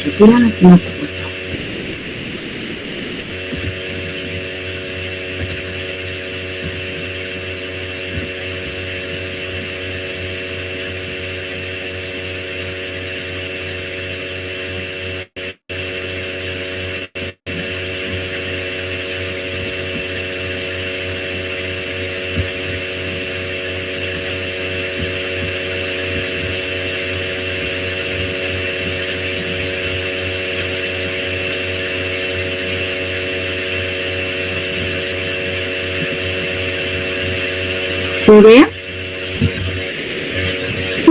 retiran las notas. ¿Se ve?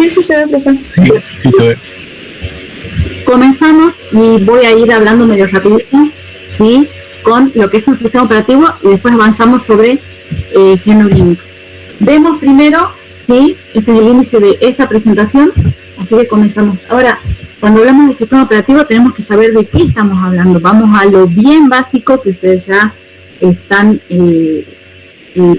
Sí se ve, profe. Sí se ve. Comenzamos y voy a ir hablando medio rapidito, ¿sí? Con lo que es un sistema operativo y después avanzamos sobre GNU Linux. Vemos primero, ¿sí? Este es el índice de esta presentación, así que comenzamos. Ahora, cuando hablamos de sistema operativo tenemos que saber de qué estamos hablando. Vamos a lo bien básico que ustedes ya están...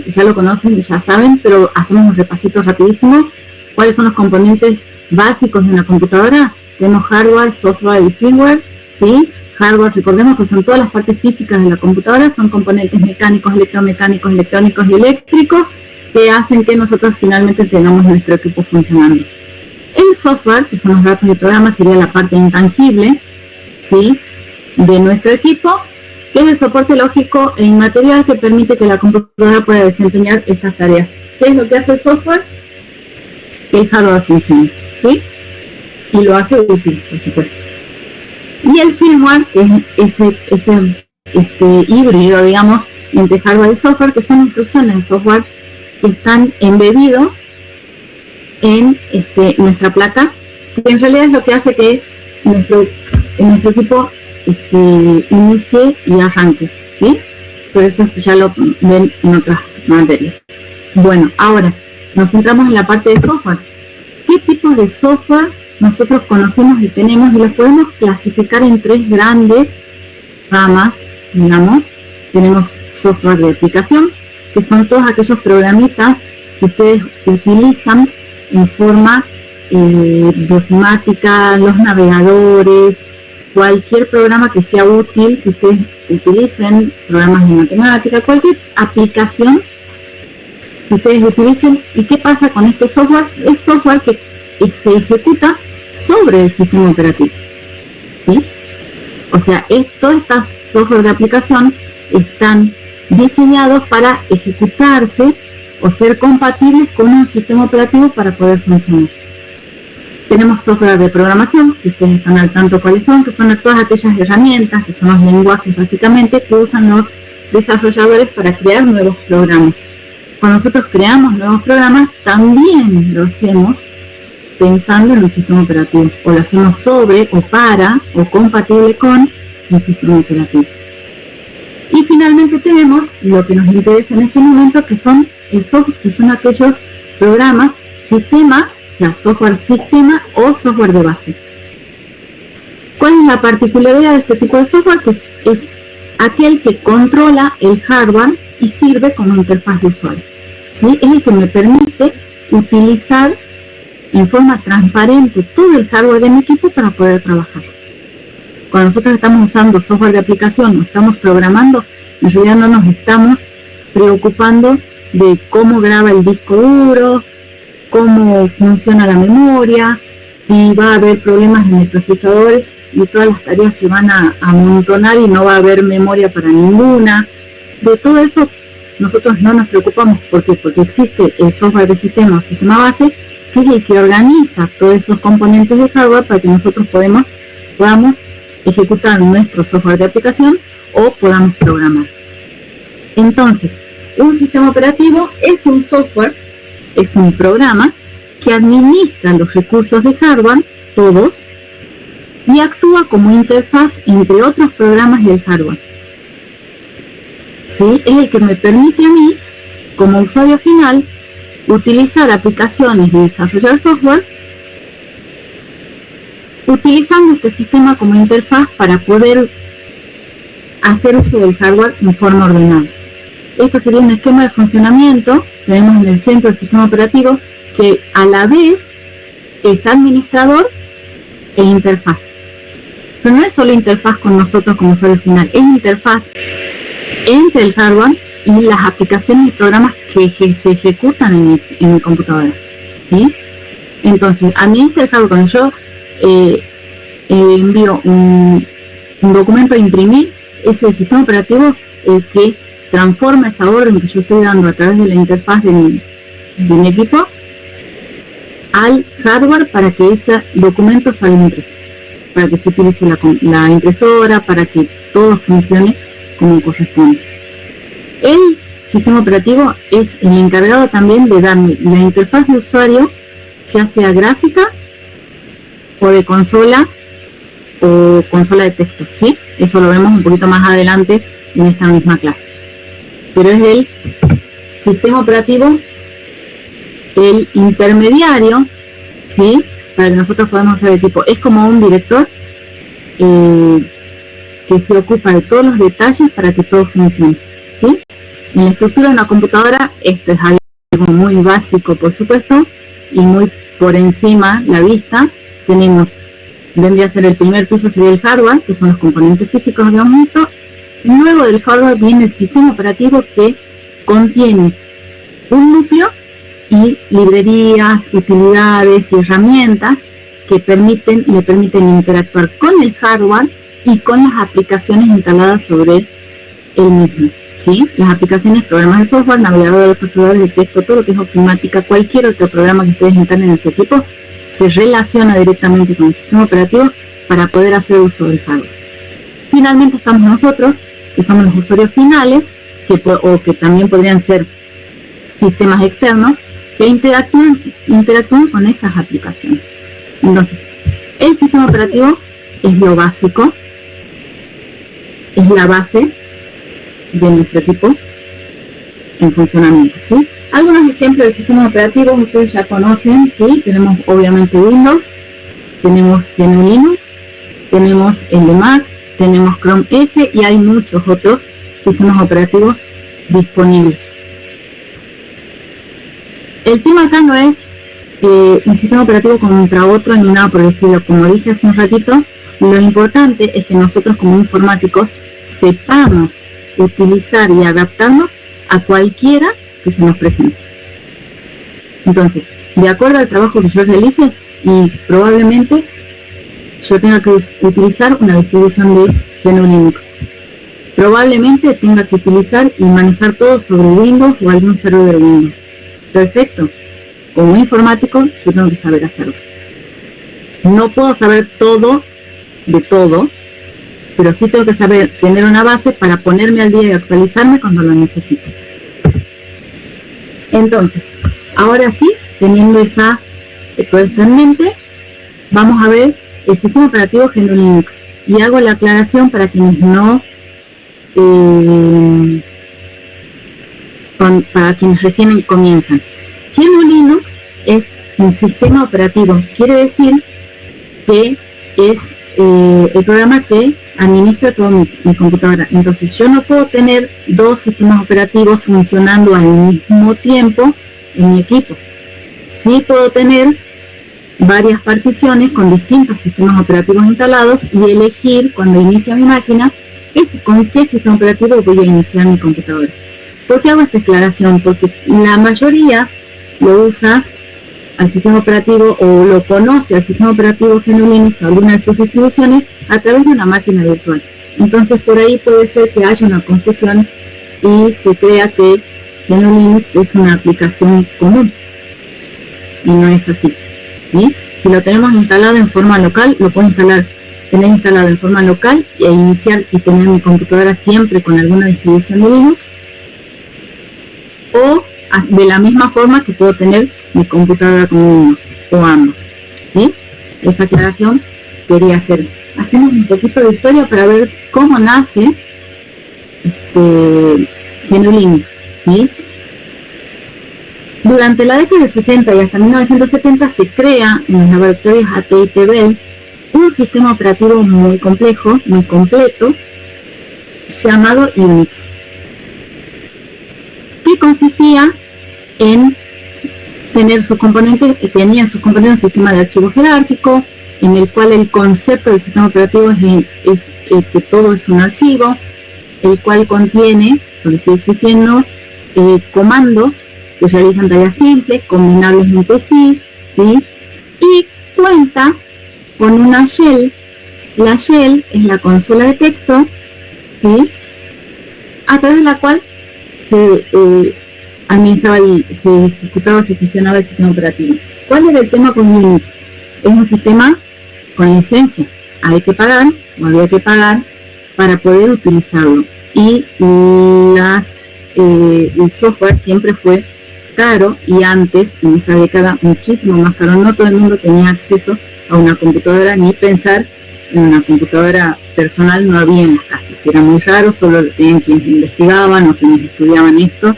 ya lo conocen y ya saben, pero hacemos un repasito rapidísimo. ¿Cuáles son los componentes básicos de una computadora? Tenemos hardware, software y firmware, ¿sí? Hardware, recordemos que son todas las partes físicas de la computadora, son componentes mecánicos, electromecánicos, electrónicos y eléctricos que hacen que nosotros finalmente tengamos nuestro equipo funcionando. El software, que son los datos de programa, sería la parte intangible, ¿sí? De nuestro equipo, que es el soporte lógico e inmaterial que permite que la computadora pueda desempeñar estas tareas. ¿Qué es lo que hace el software? Que el hardware funcione, ¿sí? Y lo hace útil, por supuesto. Y el firmware, que es ese híbrido, digamos, entre hardware y software, que son instrucciones de software que están embebidos en nuestra placa, que en realidad es lo que hace que nuestro equipo inicie y arranque, ¿sí? Por eso ya lo ven en otras materias. Bueno, ahora nos centramos en la parte de software. ¿Qué tipos de software nosotros conocemos y tenemos? Y los podemos clasificar en tres grandes ramas, digamos. Tenemos software de aplicación, que son todos aquellos programitas que ustedes utilizan en forma bioinformática, los navegadores, cualquier programa que sea útil, que ustedes utilicen, programas de matemática, cualquier aplicación que ustedes utilicen. ¿Y qué pasa con este software? Es software que se ejecuta sobre el sistema operativo, ¿sí? O sea, todos estos software de aplicación están diseñados para ejecutarse o ser compatibles con un sistema operativo para poder funcionar. Tenemos software de programación, que ustedes están al tanto cuáles son, que son todas aquellas herramientas, que son los lenguajes básicamente, que usan los desarrolladores para crear nuevos programas. Cuando nosotros creamos nuevos programas, también lo hacemos pensando en un sistema operativo, o lo hacemos sobre, o para, o compatible con un sistema operativo. Y finalmente tenemos lo que nos interesa en este momento, que son aquellos programas, sistema, o sea, software sistema o software de base. ¿Cuál es la particularidad de este tipo de software? Que es aquel que controla el hardware y sirve como interfaz de usuario, ¿sí? Es el que me permite utilizar en forma transparente todo el hardware de mi equipo para poder trabajar. Cuando nosotros estamos usando software de aplicación, no estamos programando, en realidad no nos estamos preocupando de cómo graba el disco duro, cómo funciona la memoria, si va a haber problemas en el procesador y todas las tareas se van a amontonar y no va a haber memoria para ninguna. De todo eso nosotros no nos preocupamos. ¿Por qué? Porque existe el software de sistema o sistema base, que es el que organiza todos esos componentes de hardware para que nosotros podamos ejecutar nuestro software de aplicación o podamos programar. Entonces, un sistema operativo es un software, es un programa que administra los recursos de hardware, todos, y actúa como interfaz entre otros programas y el hardware. ¿Sí? Es el que me permite a mí, como usuario final, utilizar aplicaciones y desarrollar software utilizando este sistema como interfaz para poder hacer uso del hardware en forma ordenada. Esto sería un esquema de funcionamiento. Tenemos en el centro del sistema operativo que a la vez es administrador e interfaz. Pero no es solo interfaz con nosotros como usuario final, es interfaz entre el hardware y las aplicaciones y programas que se ejecutan en mi computadora, ¿sí? Entonces, administra el hardware. Cuando yo envío un documento a imprimir, es el sistema operativo el que transforma esa orden que yo estoy dando a través de la interfaz de mi equipo al hardware para que ese documento salga impreso, para que se utilice la impresora, para que todo funcione como corresponde. El sistema operativo es el encargado también de darme la interfaz de usuario, ya sea gráfica o de consola o consola de texto, ¿sí? Eso lo vemos un poquito más adelante en esta misma clase. Pero es el sistema operativo el intermediario, ¿sí? Para que nosotros podamos hacer el tipo. Es como un director que se ocupa de todos los detalles para que todo funcione, ¿sí? En la estructura de una computadora, esto es algo muy básico, por supuesto, y muy por encima la vista. Vendría a ser el primer piso, sería el hardware, que son los componentes físicos de un mito. Luego del hardware viene el sistema operativo, que contiene un núcleo y librerías, utilidades y herramientas que le permiten interactuar con el hardware y con las aplicaciones instaladas sobre el mismo, ¿sí? Las aplicaciones, programas de software, navegadores, procesadores de texto, todo lo que es ofimática, cualquier otro programa que ustedes instalen en su equipo, se relaciona directamente con el sistema operativo para poder hacer uso del hardware. Finalmente estamos nosotros, que somos los usuarios finales, que también podrían ser sistemas externos, que interactúan con esas aplicaciones. Entonces, el sistema operativo es lo básico, es la base de nuestro equipo en funcionamiento, ¿sí? Algunos ejemplos de sistemas operativos ustedes ya conocen, ¿sí? Tenemos obviamente Windows, tenemos GNU Linux, tenemos el de Mac, tenemos Chrome OS y hay muchos otros sistemas operativos disponibles. El tema acá no es un sistema operativo contra otro ni nada por el estilo. Como dije hace un ratito, lo importante es que nosotros como informáticos sepamos utilizar y adaptarnos a cualquiera que se nos presente. Entonces, de acuerdo al trabajo que yo realice, y probablemente yo tenga que utilizar una distribución de GNU Linux. Probablemente tenga que utilizar y manejar todo sobre Windows o algún servidor de Windows. Perfecto. Como informático, yo tengo que saber hacerlo. No puedo saber todo de todo, pero sí tengo que saber tener una base para ponerme al día y actualizarme cuando lo necesito. Entonces, ahora sí, teniendo todo esto en mente, vamos a ver el sistema operativo GNU Linux. Y hago la aclaración para quienes para quienes recién comienzan. GNU Linux es un sistema operativo, quiere decir que es el programa que administra toda mi computadora. Entonces yo no puedo tener dos sistemas operativos funcionando al mismo tiempo en mi equipo. Sí puedo tener varias particiones con distintos sistemas operativos instalados y elegir cuando inicia mi máquina con qué sistema operativo voy a iniciar mi computadora. ¿Por qué hago esta aclaración? Porque la mayoría lo usa al sistema operativo o lo conoce al sistema operativo GNU Linux o alguna de sus distribuciones a través de una máquina virtual. Entonces por ahí puede ser que haya una confusión y se crea que GNU Linux es una aplicación común y no es así, ¿sí? Si lo tenemos instalado en forma local, lo puedo tener instalado en forma local e iniciar y tener mi computadora siempre con alguna distribución de Linux, o de la misma forma que puedo tener mi computadora con Windows, o ambos, ¿sí? Esa aclaración quería hacer. Hacemos un poquito de historia para ver cómo nace GNU Linux, ¿sí? Durante la década de 60 y hasta 1970 se crea en los laboratorios AT&T un sistema operativo muy complejo, muy completo, llamado Unix, que consistía en tener sus componentes, tenía sus componentes un sistema de archivo jerárquico, en el cual el concepto del sistema operativo es que todo es un archivo, el cual contiene, porque sigue existiendo, comandos que realizan tareas simples, combinables entre sí, ¿sí? Y cuenta con una shell. La shell es la consola de texto, ¿sí? A través de la cual se administraba, se ejecutaba, se gestionaba el sistema operativo. ¿Cuál era el tema con Unix? Es un sistema con licencia. Hay que pagar, o había que pagar, para poder utilizarlo. Y el software siempre fue caro, y antes, en esa década, muchísimo más caro. No todo el mundo tenía acceso a una computadora, ni pensar en una computadora personal no había en las casas. Era muy raro, solo lo tenían quienes investigaban o quienes estudiaban esto.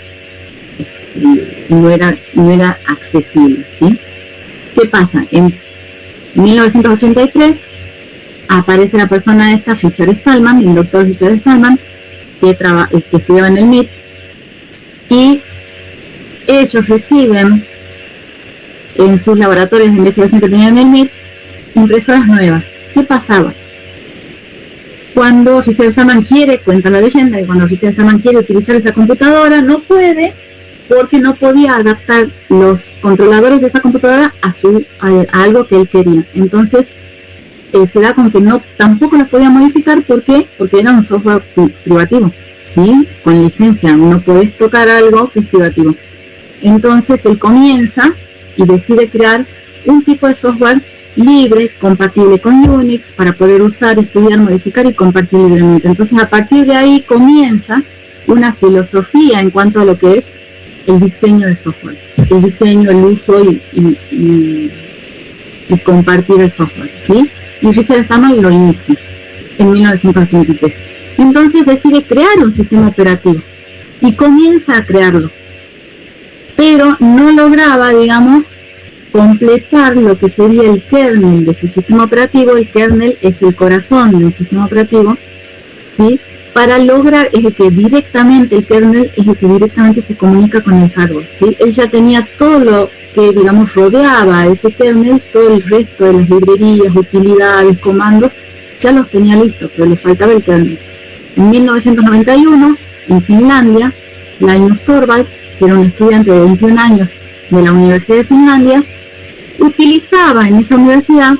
No era accesible, ¿sí? ¿Qué pasa? En 1983 aparece la persona esta, Richard Stallman, el doctor Richard Stallman, que estudiaba en el MIT, y ellos reciben en sus laboratorios de investigación que tenían en el MIT impresoras nuevas. ¿Qué pasaba? Cuando Richard Stallman cuenta la leyenda, que cuando Richard Stallman quiere utilizar esa computadora, no puede, porque no podía adaptar los controladores de esa computadora a algo que él quería. Entonces, se da con que tampoco los podía modificar. ¿Por qué? Porque era un software privativo, ¿sí? Con licencia, no podés tocar algo que es privativo. Entonces, él comienza y decide crear un tipo de software libre, compatible con Unix, para poder usar, estudiar, modificar y compartir libremente. Entonces, a partir de ahí comienza una filosofía en cuanto a lo que es el diseño de software, el diseño, el uso y compartir el software, ¿sí? Y Richard Stallman lo inicia en 1983. Entonces decide crear un sistema operativo y comienza a crearlo, pero no lograba, digamos, completar lo que sería el kernel de su sistema operativo. El kernel es el corazón de un sistema operativo, ¿sí? Para lograr, es el que directamente, el kernel es el que directamente se comunica con el hardware, ¿sí? Él ya tenía todo lo que, digamos, rodeaba a ese kernel, todo el resto de las librerías, utilidades, comandos, ya los tenía listos, pero le faltaba el kernel. En 1991, en Finlandia, Linus Torvalds, que era un estudiante de 21 años de la Universidad de Finlandia, utilizaba en esa universidad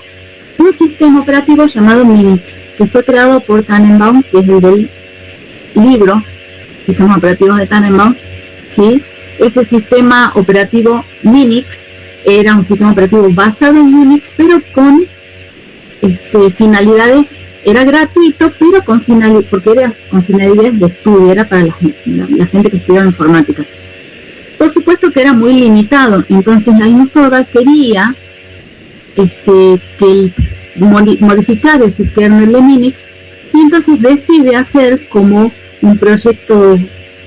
un sistema operativo llamado Minix, que fue creado por Tannenbaum, que es el del libro Sistema Operativo de Tannenbaum, ¿sí? Ese sistema operativo Minix era un sistema operativo basado en Unix, pero con finalidades, era gratuito, pero porque era con finalidades de estudio, era para la gente que estudiaba informática. Por supuesto que era muy limitado. Entonces Linus Torvalds quería modificar ese kernel de Minix, y entonces decide hacer como un proyecto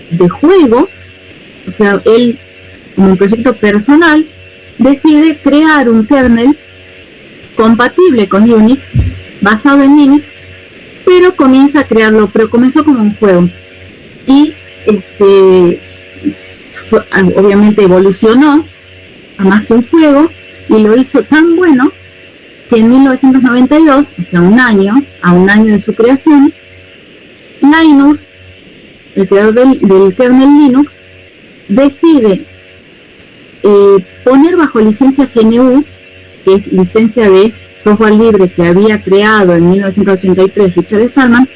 de juego, o sea, él, como un proyecto personal, decide crear un kernel compatible con Unix, basado en Minix, pero comienza a crearlo, pero comenzó como un juego, y obviamente evolucionó a más que un juego, y lo hizo tan bueno que en 1992, o sea, a un año de su creación, Linus, el creador del kernel Linux, decide poner bajo licencia GNU, que es licencia de software libre que había creado en 1983 Richard Stallman,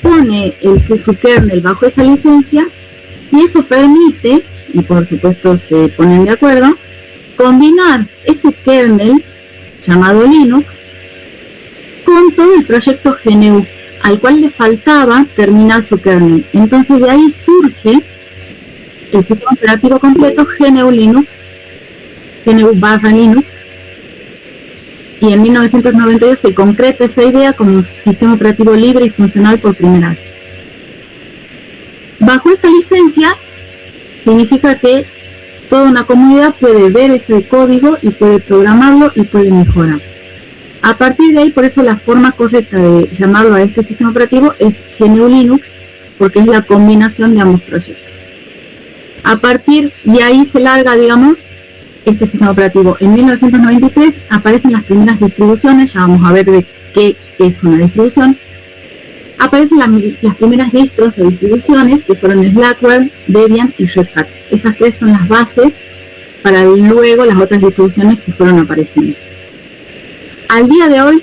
pone su kernel bajo esa licencia, y eso permite, y por supuesto se ponen de acuerdo, combinar ese kernel llamado Linux con todo el proyecto GNU, al cual le faltaba terminar su kernel. Entonces de ahí surge el sistema operativo completo GNU Linux, GNU/Linux, y en 1992 se concreta esa idea como un sistema operativo libre y funcional por primera vez. Bajo esta licencia significa que toda una comunidad puede ver ese código y puede programarlo y puede mejorar. A partir de ahí, por eso la forma correcta de llamarlo a este sistema operativo es GNU Linux, porque es la combinación de ambos proyectos. Y ahí se larga, digamos, este sistema operativo. En 1993 aparecen las primeras distribuciones, ya vamos a ver de qué es una distribución. Aparecen las primeras distros o distribuciones que fueron Slackware, Debian y Red Hat. Esas tres son las bases para luego las otras distribuciones que fueron apareciendo. Al día de hoy,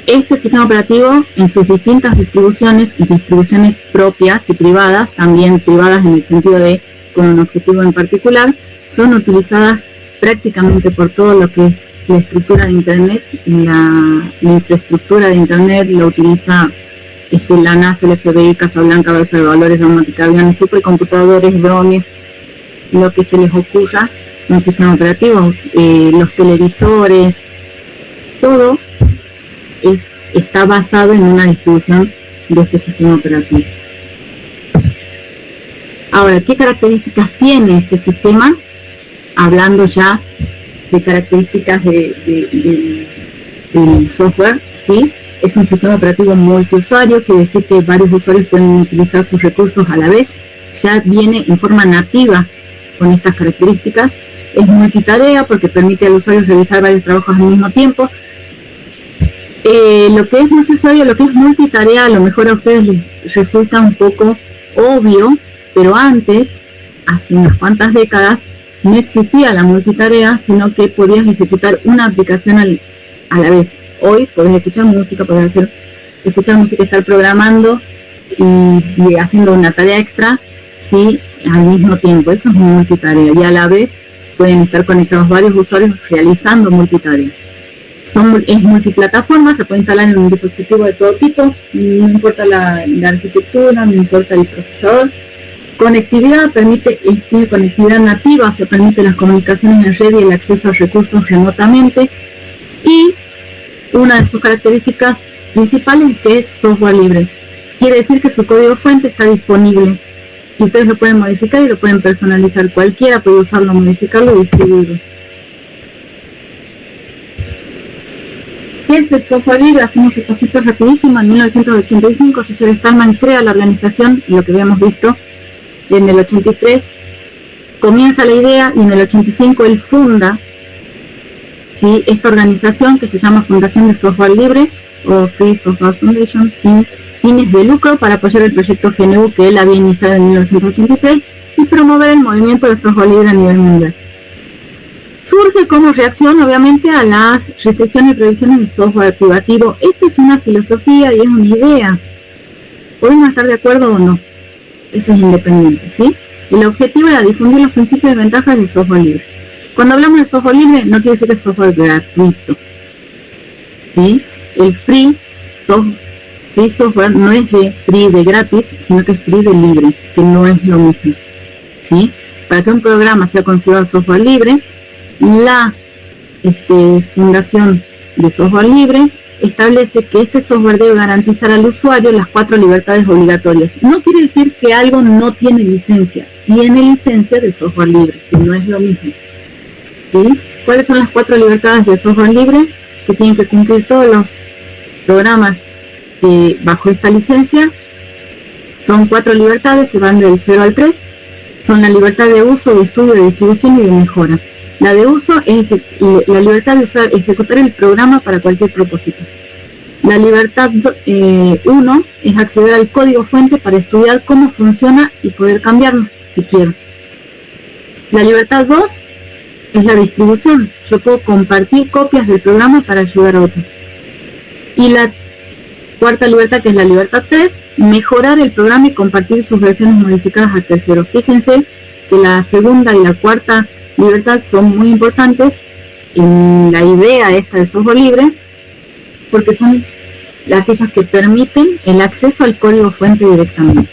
este sistema operativo en sus distintas distribuciones y distribuciones propias y privadas, también privadas en el sentido de con un objetivo en particular, son utilizadas prácticamente por todo lo que es la estructura de Internet, la infraestructura de Internet, lo utiliza la NASA, el FBI, Casablanca, Bolsa de Valores, Domótica, aviones, supercomputadores, drones, lo que se les ocurra, son sistemas operativos, los televisores, todo está basado en una distribución de este sistema operativo. Ahora, ¿qué características tiene este sistema? Hablando ya de características del software, ¿sí? Es un sistema operativo multiusuario, quiere decir que varios usuarios pueden utilizar sus recursos a la vez. Ya viene en forma nativa con estas características. Es multitarea porque permite al usuario realizar varios trabajos al mismo tiempo. Lo que es multiusuario, lo que es multitarea, a lo mejor a ustedes les resulta un poco obvio, pero antes, hace unas cuantas décadas, no existía la multitarea, sino que podías ejecutar una aplicación a la vez. Hoy podés escuchar música, escuchar música, estar programando y haciendo una tarea extra, sí, al mismo tiempo. Eso es multitarea. Y a la vez pueden estar conectados varios usuarios realizando multitarea. Es multiplataforma, se puede instalar en un dispositivo de todo tipo, no importa la arquitectura, no importa el procesador. Conectividad, tiene conectividad nativa, se permite las comunicaciones en red y el acceso a recursos remotamente. Y una de sus características principales es que es software libre. Quiere decir que su código fuente está disponible y ustedes lo pueden modificar y lo pueden personalizar. Cualquiera puede usarlo, modificarlo y distribuirlo. ¿Qué es el software libre? Hacemos el pasito rapidísimo. En 1985 Richard Stallman crea la organización, lo que habíamos visto. En el 83 comienza la idea y en el 85 él funda, ¿sí?, esta organización que se llama Fundación de Software Libre o Free Software Foundation, sin fines de lucro, para apoyar el proyecto GNU que él había iniciado en 1983 y promover el movimiento de software libre a nivel mundial. Surge como reacción, obviamente, a las restricciones y prohibiciones del software privativo. Esta es una filosofía y es una idea. Podemos estar de acuerdo o no. Eso es independiente, ¿sí? El objetivo era difundir los principios y ventajas del software libre. Cuando hablamos de software libre, no quiere decir que es software gratuito, ¿sí? El free software no es de free, de gratis, sino que es free de libre, que no es lo mismo, ¿sí? Para que un programa sea considerado software libre, la Fundación de Software Libre establece que este software debe garantizar al usuario las 4 libertades obligatorias. No quiere decir que algo no tiene licencia de software libre, que no es lo mismo, ¿sí? ¿Cuáles son las 4 libertades del software libre que tienen que cumplir todos los programas bajo esta licencia? Son 4 libertades que van del 0 al 3. Son la libertad de uso, de estudio, de distribución y de mejora. La de uso es la libertad de ejecutar el programa para cualquier propósito. La libertad 1 es acceder al código fuente para estudiar cómo funciona y poder cambiarlo si quiero. La libertad 2 es la distribución. Yo puedo compartir copias del programa para ayudar a otros. Y la cuarta libertad, que es la libertad 3, mejorar el programa y compartir sus versiones modificadas a terceros. Fíjense que la segunda y la cuarta libertad son muy importantes en la idea esta de software libre, porque son aquellas que permiten el acceso al código fuente directamente.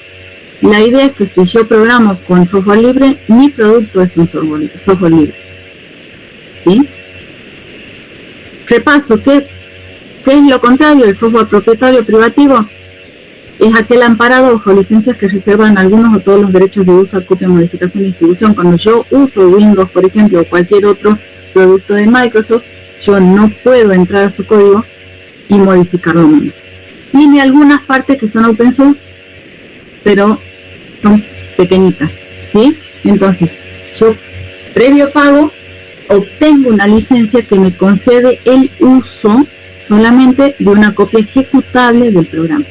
La idea es que si yo programo con software libre, mi producto es un software libre, ¿sí? Repaso, ¿qué es lo contrario del software propietario privativo? Es aquel amparado bajo licencias que reservan algunos o todos los derechos de uso, copia, modificación y distribución. Cuando yo uso Windows, por ejemplo, o cualquier otro producto de Microsoft, yo no puedo entrar a su código y modificarlo menos. Tiene algunas partes que son open source, pero son pequeñitas, ¿sí? Entonces, yo previo pago obtengo una licencia que me concede el uso solamente de una copia ejecutable del programa.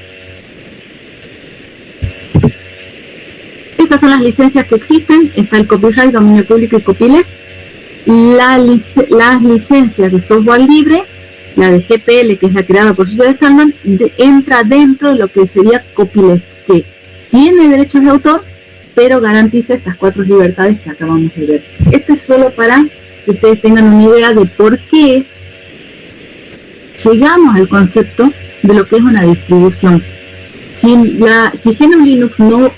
Estas son las licencias que existen. Está el copyright, dominio público y copyleft. Las licencias de software libre, la de GPL, que es la creada por Sociedad Stallman, entra dentro de lo que sería copyleft, que tiene derechos de autor, pero garantiza estas 4 libertades que acabamos de ver. Esto es solo para que ustedes tengan una idea de por qué llegamos al concepto de lo que es una distribución. Si GNU Linux no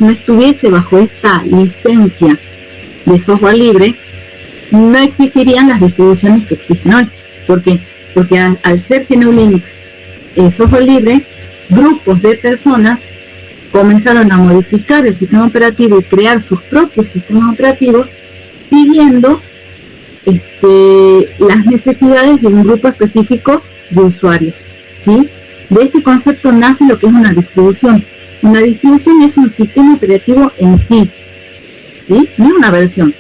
estuviese bajo esta licencia de software libre, no existirían las distribuciones que existen hoy. ¿Por qué? Porque al ser GNU Linux software libre, grupos de personas comenzaron a modificar el sistema operativo y crear sus propios sistemas operativos siguiendo las necesidades de un grupo específico de usuarios, ¿sí? De este concepto nace lo que es una distribución. Una distribución es un sistema operativo en sí, ¿sí? No es una versión.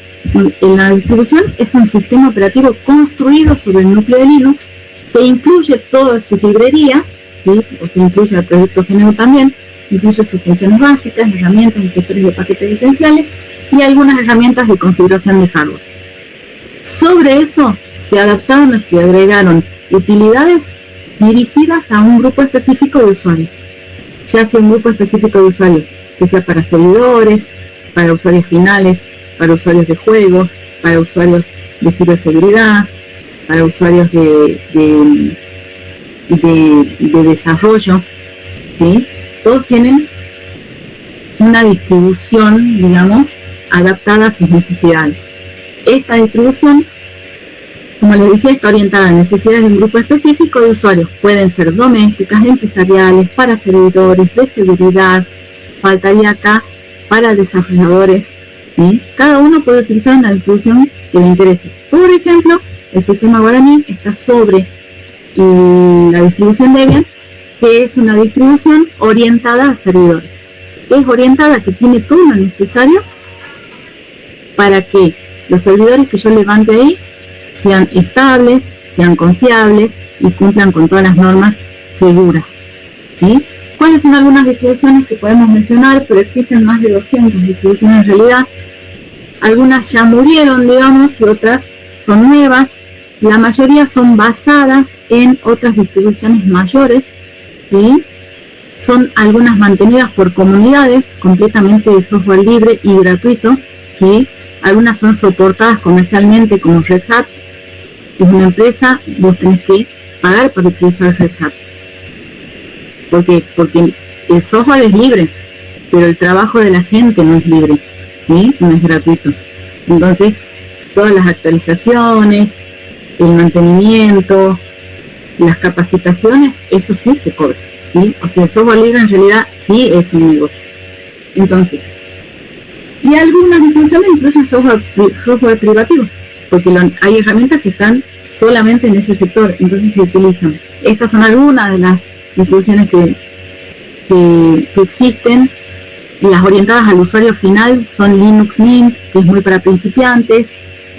La distribución es un sistema operativo construido sobre el núcleo de Linux que incluye todas sus librerías, ¿sí? O se incluye el proyecto GNU también, incluye sus funciones básicas, herramientas y gestores de paquetes esenciales y algunas herramientas de configuración de hardware. Sobre eso se adaptaron y se agregaron utilidades dirigidas a un grupo específico de usuarios, ya sea un grupo específico de usuarios que sea para servidores, para usuarios finales, para usuarios de juegos, para usuarios de ciberseguridad, para usuarios de desarrollo, ¿sí? Todos tienen una distribución, digamos, adaptada a sus necesidades. Esta distribución, como les decía, está orientada a necesidades de un grupo específico de usuarios. Pueden ser domésticas, empresariales, para servidores, de seguridad, faltaría acá para desarrolladores, ¿sí? Cada uno puede utilizar una distribución que le interese. Por ejemplo, el sistema Guaraní está sobre la distribución Debian, que es una distribución orientada a servidores. Es orientada, que tiene todo lo necesario para que los servidores que yo levante ahí sean estables, sean confiables y cumplan con todas las normas seguras, ¿sí? ¿Cuáles son algunas distribuciones que podemos mencionar? Pero existen más de 200 distribuciones en realidad. Algunas ya murieron, digamos, y otras son nuevas. La mayoría son basadas en otras distribuciones mayores, ¿sí? Son algunas mantenidas por comunidades completamente de software libre y gratuito, ¿sí? Algunas son soportadas comercialmente como Red Hat. Es una empresa, vos tenés que pagar para utilizar Red Hat. Porque el software es libre, pero el trabajo de la gente no es libre, ¿sí? No es gratuito. Entonces, todas las actualizaciones, el mantenimiento, las capacitaciones, eso sí se cobra, ¿sí? O sea, el software libre en realidad sí es un negocio. Entonces, y algunas distribuciones incluyen software privativo, porque hay herramientas que están solamente en ese sector, entonces se utilizan. Estas son algunas de las distribuciones que existen. Las orientadas al usuario final son Linux Mint, que es muy para principiantes,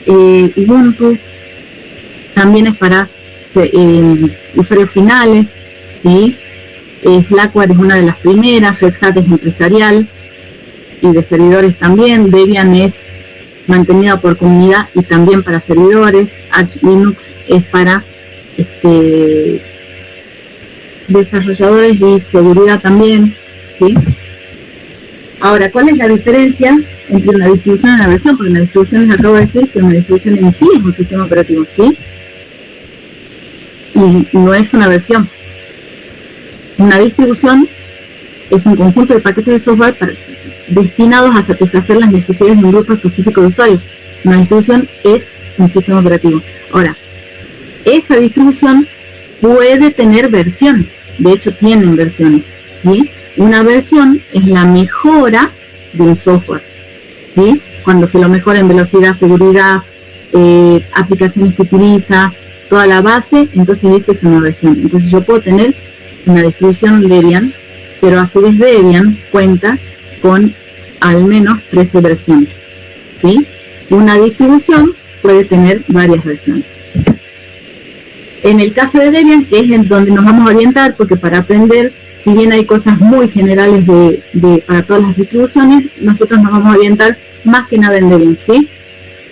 Ubuntu también es para usuarios finales, ¿sí? Slackware es una de las primeras, Red Hat es empresarial y de servidores también, Debian es mantenida por comunidad y también para servidores, Arch Linux es para desarrolladores y seguridad también, ¿sí? Ahora, ¿cuál es la diferencia entre una distribución y una versión? Porque una distribución, les acabo de decir que una distribución en sí es un sistema operativo, ¿sí? Y no es una versión. Una distribución es un conjunto de paquetes de software destinados a satisfacer las necesidades de un grupo específico de usuarios. Una distribución es un sistema operativo. Ahora, esa distribución puede tener versiones. De hecho, tienen versiones, ¿sí? Una versión es la mejora de un software, ¿sí? Cuando se lo mejora en velocidad, seguridad, aplicaciones que utiliza, toda la base, entonces eso es una versión. Entonces yo puedo tener una distribución Debian, pero a su vez Debian cuenta con al menos 13 versiones, ¿sí? una distribución puede tener varias versiones. En el caso de Debian, que es en donde nos vamos a orientar, porque para aprender, si bien hay cosas muy generales para todas las distribuciones, nosotros nos vamos a orientar más que nada en Debian, ¿sí?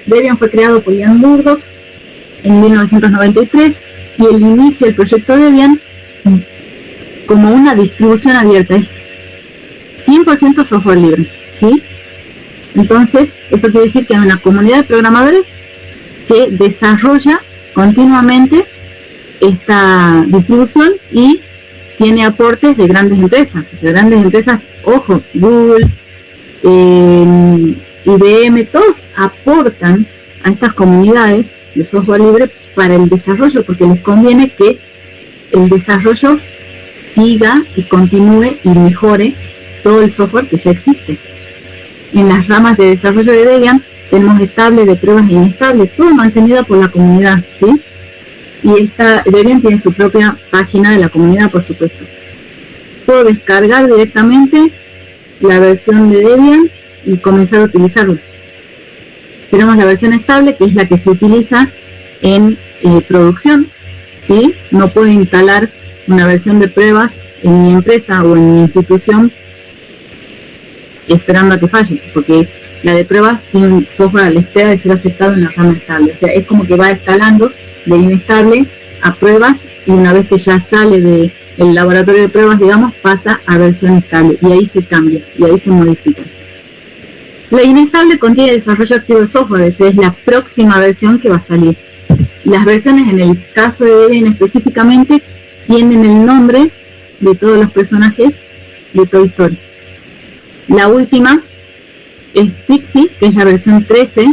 Debian fue creado por Ian Murdoch en 1993 y él inicia el proyecto Debian como una distribución abierta, es 100% software libre, ¿sí? Entonces, eso quiere decir que hay una comunidad de programadores que desarrolla continuamente esta distribución y tiene aportes de grandes empresas. O sea, grandes empresas, ojo, Google, IBM, todos aportan a estas comunidades de software libre para el desarrollo, porque les conviene que el desarrollo siga y continúe y mejore todo el software que ya existe. En las ramas de desarrollo de Debian tenemos estable, de pruebas e inestable, todo mantenido por la comunidad, ¿sí? Y Debian tiene su propia página de la comunidad, por supuesto. Puedo descargar directamente la versión de Debian y comenzar a utilizarlo. Tenemos la versión estable, que es la que se utiliza en producción, ¿sí? No puedo instalar una versión de pruebas en mi empresa o en mi institución esperando a que falle, porque la de pruebas tiene un software a la espera de ser aceptado en la rama estable. O sea, es como que va escalando de inestable a pruebas y una vez que ya sale del laboratorio de pruebas, digamos, pasa a versión estable y ahí se cambia y ahí se modifica. La inestable contiene desarrollo activo de software, esa es la próxima versión que va a salir. Las versiones, en el caso de Debian específicamente, tienen el nombre de todos los personajes de Toy Story. La última es Pixie, que es la versión 13,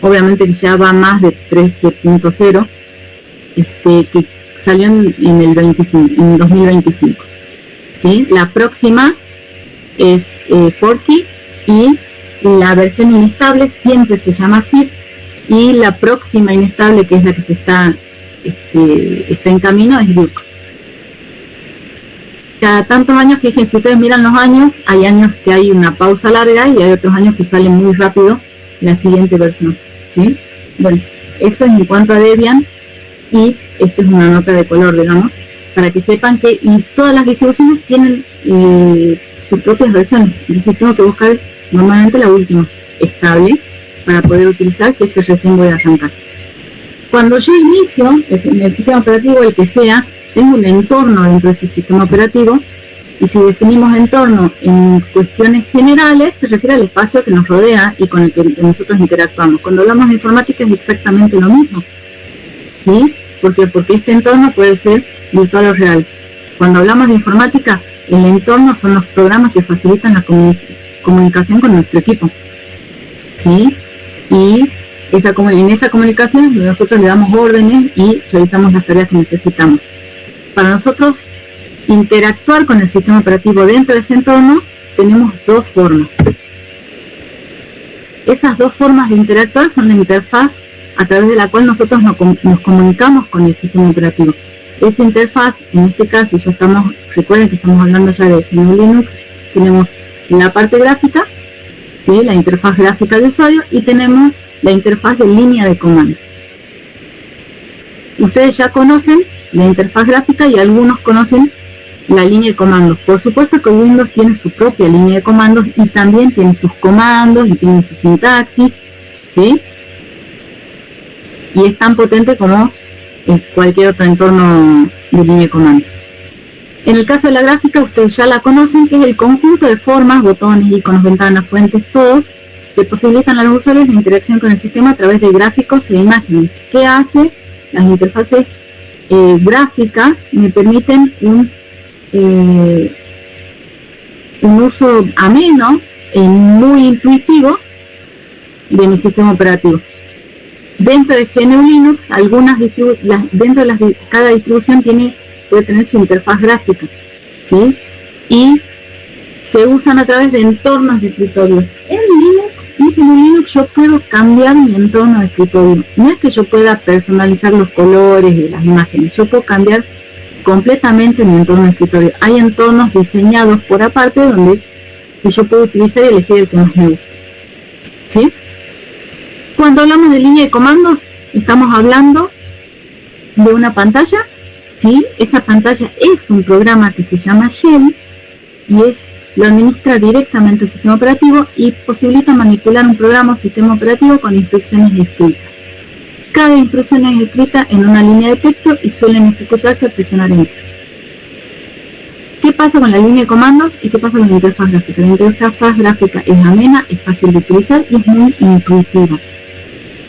obviamente que ya va más de 13.0, que salió en 2025. ¿Sí? La próxima es Forky y la versión inestable siempre se llama así, y la próxima inestable, que es la que se está en camino, es Duke. Cada tantos años, fíjense, si ustedes miran los años, hay años que hay una pausa larga y hay otros años que sale muy rápido la siguiente versión, ¿sí? Bueno, eso es en cuanto a Debian, y esta es una nota de color, digamos, para que sepan que todas las distribuciones tienen sus propias versiones. Entonces tengo que buscar normalmente la última estable para poder utilizar si es que recién voy a arrancar. Cuando yo inicio en el sistema operativo, el que sea, tengo un entorno dentro de ese sistema operativo, y si definimos entorno en cuestiones generales, se refiere al espacio que nos rodea y con el que nosotros interactuamos. Cuando hablamos de informática es exactamente lo mismo, ¿sí? Porque este entorno puede ser virtual o real. Cuando hablamos de informática, el entorno son los programas que facilitan la comunicación con nuestro equipo, ¿sí? Y en esa comunicación nosotros le damos órdenes y realizamos las tareas que necesitamos. Para nosotros interactuar con el sistema operativo dentro de ese entorno, tenemos dos formas. Esas dos formas de interactuar son la interfaz a través de la cual nosotros nos comunicamos con el sistema operativo. Esa interfaz, en este caso, recuerden que estamos hablando ya de GNU Linux, tenemos la parte gráfica, ¿sí? La interfaz gráfica de usuario, y tenemos la interfaz de línea de comando. Ustedes ya conocen la interfaz gráfica y algunos conocen la línea de comandos. Por supuesto que Windows tiene su propia línea de comandos y también tiene sus comandos y tiene su sintaxis, ¿sí? Y es tan potente como cualquier otro entorno de línea de comandos. En el caso de la gráfica, ustedes ya la conocen, que es el conjunto de formas, botones, iconos, ventanas, fuentes, todos, que posibilitan a los usuarios la interacción con el sistema a través de gráficos e imágenes. ¿Qué hace? Las interfaces gráficas me permiten un uso ameno y muy intuitivo de mi sistema operativo. Dentro de GNU Linux, cada distribución puede tener su interfaz gráfica, ¿sí? Y se usan a través de entornos de escritorios. En GNU Linux yo puedo cambiar mi entorno de escritorio. No es que yo pueda personalizar los colores de las imágenes, yo puedo cambiar completamente mi entorno de escritorio. Hay entornos diseñados por aparte donde yo puedo utilizar y elegir el que más me gusta, ¿sí? cuando hablamos de línea de comandos, estamos hablando de una pantalla, ¿sí? Esa pantalla es un programa que se llama Shell y lo administra directamente el sistema operativo y posibilita manipular un programa o sistema operativo con instrucciones escritas. Cada instrucción es escrita en una línea de texto y suelen ejecutarse al presionar Enter. ¿Qué pasa con la línea de comandos y qué pasa con la interfaz gráfica? La interfaz gráfica es amena, es fácil de utilizar y es muy intuitiva.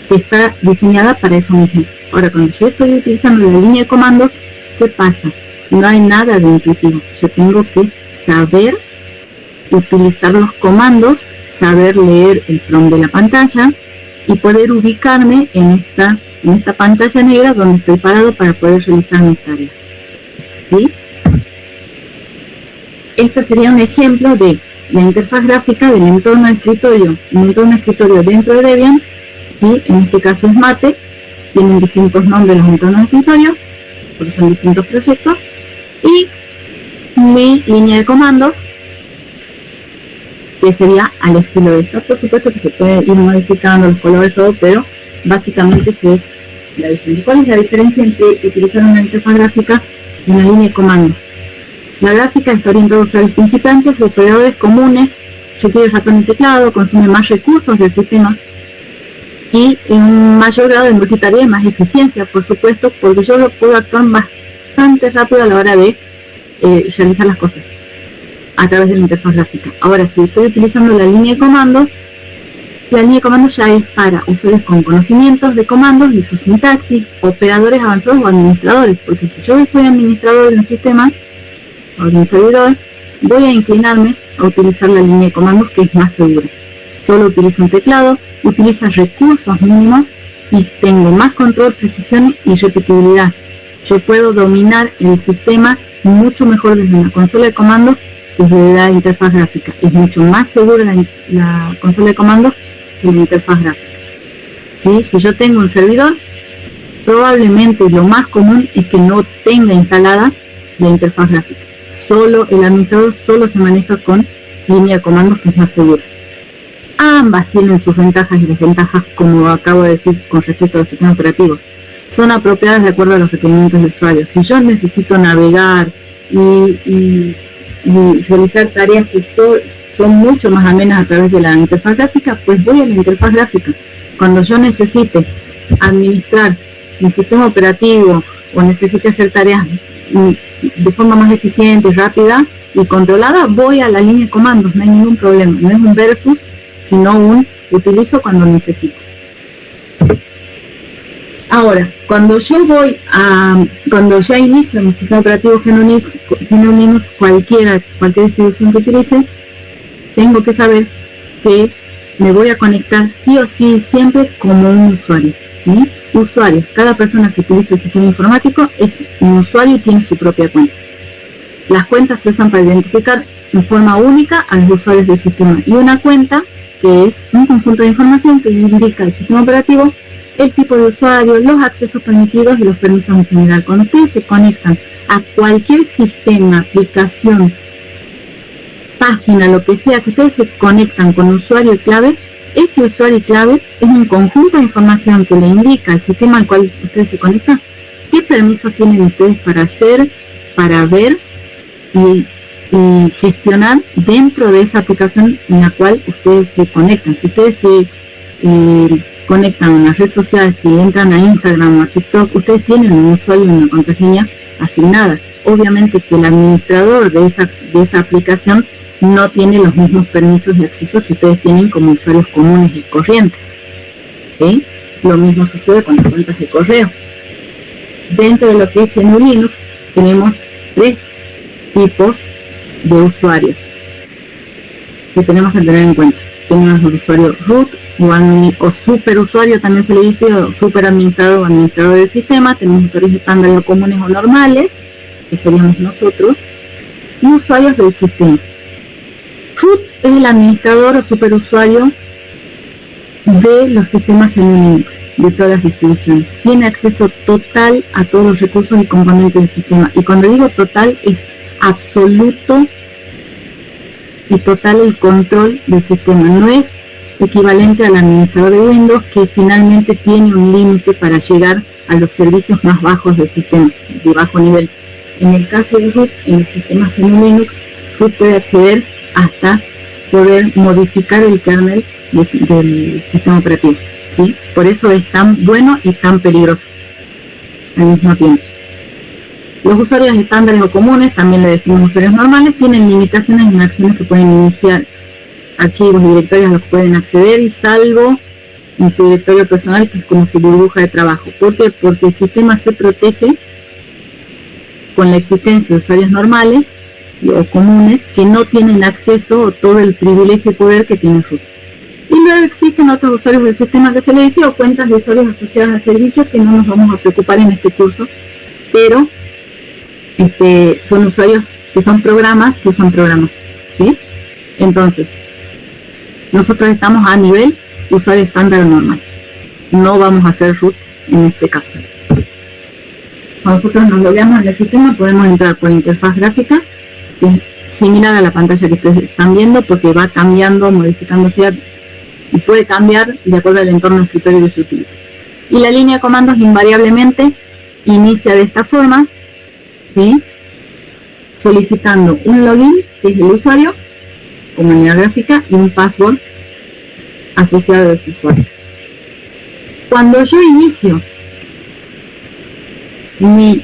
Está diseñada para eso mismo. Ahora, cuando yo estoy utilizando la línea de comandos, ¿qué pasa? No hay nada de intuitivo. Yo tengo que saber utilizar los comandos, saber leer el prompt de la pantalla y poder ubicarme en esta pantalla negra donde estoy parado para poder realizar mis tareas. ¿Sí? Este sería un ejemplo de la interfaz gráfica del entorno de escritorio. Un entorno de escritorio dentro de Debian, ¿sí? En este caso es Mate, tienen distintos nombres los entornos de escritorio, porque son distintos proyectos, y mi línea de comandos, que sería al estilo de esta. Por supuesto que se puede ir modificando los colores, todo, pero básicamente esa es la diferencia. ¿Cuál es la diferencia entre utilizar una interfaz gráfica y una línea de comandos? La gráfica está orientada a usuarios principiantes, los operadores comunes, requiere ratón y teclado, consume más recursos del sistema y en un mayor grado de multitarea y más eficiencia, por supuesto, porque yo puedo actuar bastante rápido a la hora de realizar las cosas a través de la interfaz gráfica. Ahora, si estoy utilizando la línea de comandos ya es para usuarios con conocimientos de comandos y su sintaxis, operadores avanzados o administradores, porque si yo soy administrador de un sistema o de un servidor, voy a inclinarme a utilizar la línea de comandos, que es más segura. Solo utilizo un teclado, utiliza recursos mínimos y tengo más control, precisión y repetibilidad. Yo puedo dominar el sistema mucho mejor desde una consola de comandos que desde la interfaz gráfica. Es mucho más segura la consola de comandos que la interfaz gráfica. ¿Sí? Si yo tengo un servidor, probablemente lo más común es que no tenga instalada la interfaz gráfica. Solo el administrador solo se maneja con línea de comandos, que es más segura. Ambas tienen sus ventajas y desventajas, como acabo de decir con respecto a los sistemas operativos. Son apropiadas de acuerdo a los requerimientos del usuario. Si yo necesito navegar y realizar tareas que son mucho más amenas a través de la interfaz gráfica, pues voy a la interfaz gráfica. Cuando yo necesite administrar mi sistema operativo o necesite hacer tareas de forma más eficiente, rápida y controlada, voy a la línea de comandos, no hay ningún problema. No es un versus, sino un utilizo cuando necesito. Ahora, cuando ya inicio mi sistema operativo GNU Linux, cualquier distribución que utilice, tengo que saber que me voy a conectar sí o sí siempre como un usuario, ¿sí? Usuario. Cada persona que utilice el sistema informático es un usuario y tiene su propia cuenta. Las cuentas se usan para identificar en forma única a los usuarios del sistema, y una cuenta, que es un conjunto de información que indica el sistema operativo, el tipo de usuario, los accesos permitidos y los permisos en general. Cuando ustedes se conectan a cualquier sistema, aplicación, página, lo que sea, que ustedes se conectan con usuario y clave, ese usuario y clave es un conjunto de información que le indica al sistema al cual ustedes se conectan qué permisos tienen ustedes para hacer, para ver y gestionar dentro de esa aplicación en la cual ustedes se conectan. Si ustedes se conectan a una red social, si entran a Instagram o a TikTok, ustedes tienen un usuario y una contraseña asignada. Obviamente que el administrador de esa aplicación no tiene los mismos permisos y accesos que ustedes tienen como usuarios comunes y corrientes, ¿sí? Lo mismo sucede con las cuentas de correo. Dentro de lo que es GNU Linux tenemos 3 tipos de usuarios que tenemos que tener en cuenta. Tenemos el usuario root o super usuario, también se le dice, o super administrador o administrador del sistema. Tenemos usuarios estándar o comunes o normales, que seríamos nosotros, y usuarios del sistema. Root es el administrador o superusuario de los sistemas GNU Linux, de todas las distribuciones. Tiene acceso total a todos los recursos y componentes del sistema. Y cuando digo total, es absoluto y total el control del sistema. No es equivalente al administrador de Windows, que finalmente tiene un límite para llegar a los servicios más bajos del sistema, de bajo nivel. En el caso de root, en el sistema GNU Linux, root puede acceder hasta poder modificar el kernel del sistema operativo, ¿sí? Por eso es tan bueno y tan peligroso al mismo tiempo. Los usuarios estándares o comunes, también le decimos usuarios normales, tienen limitaciones en acciones que pueden iniciar, archivos y directorios a los que pueden acceder, y salvo en su directorio personal, que es como su burbuja de trabajo. ¿Por qué? Porque el sistema se protege con la existencia de usuarios normales o comunes que no tienen acceso a todo el privilegio y poder que tiene root. Y luego existen otros usuarios del sistema que se le dice, o cuentas de usuarios asociadas a servicios, que no nos vamos a preocupar en este curso, pero son usuarios que son programas que usan programas, ¿sí? Entonces, nosotros estamos a nivel usuario estándar normal. No vamos a hacer root en este caso. Cuando nosotros nos logueamos en el sistema, podemos entrar por interfaz gráfica, que es similar a la pantalla que ustedes están viendo, porque va cambiando, modificándose y puede cambiar de acuerdo al entorno de escritorio que se utilice. Y la línea de comandos invariablemente inicia de esta forma, ¿sí? Solicitando un login, que es el usuario, como línea gráfica, y un password asociado a ese usuario. Cuando yo inicio mi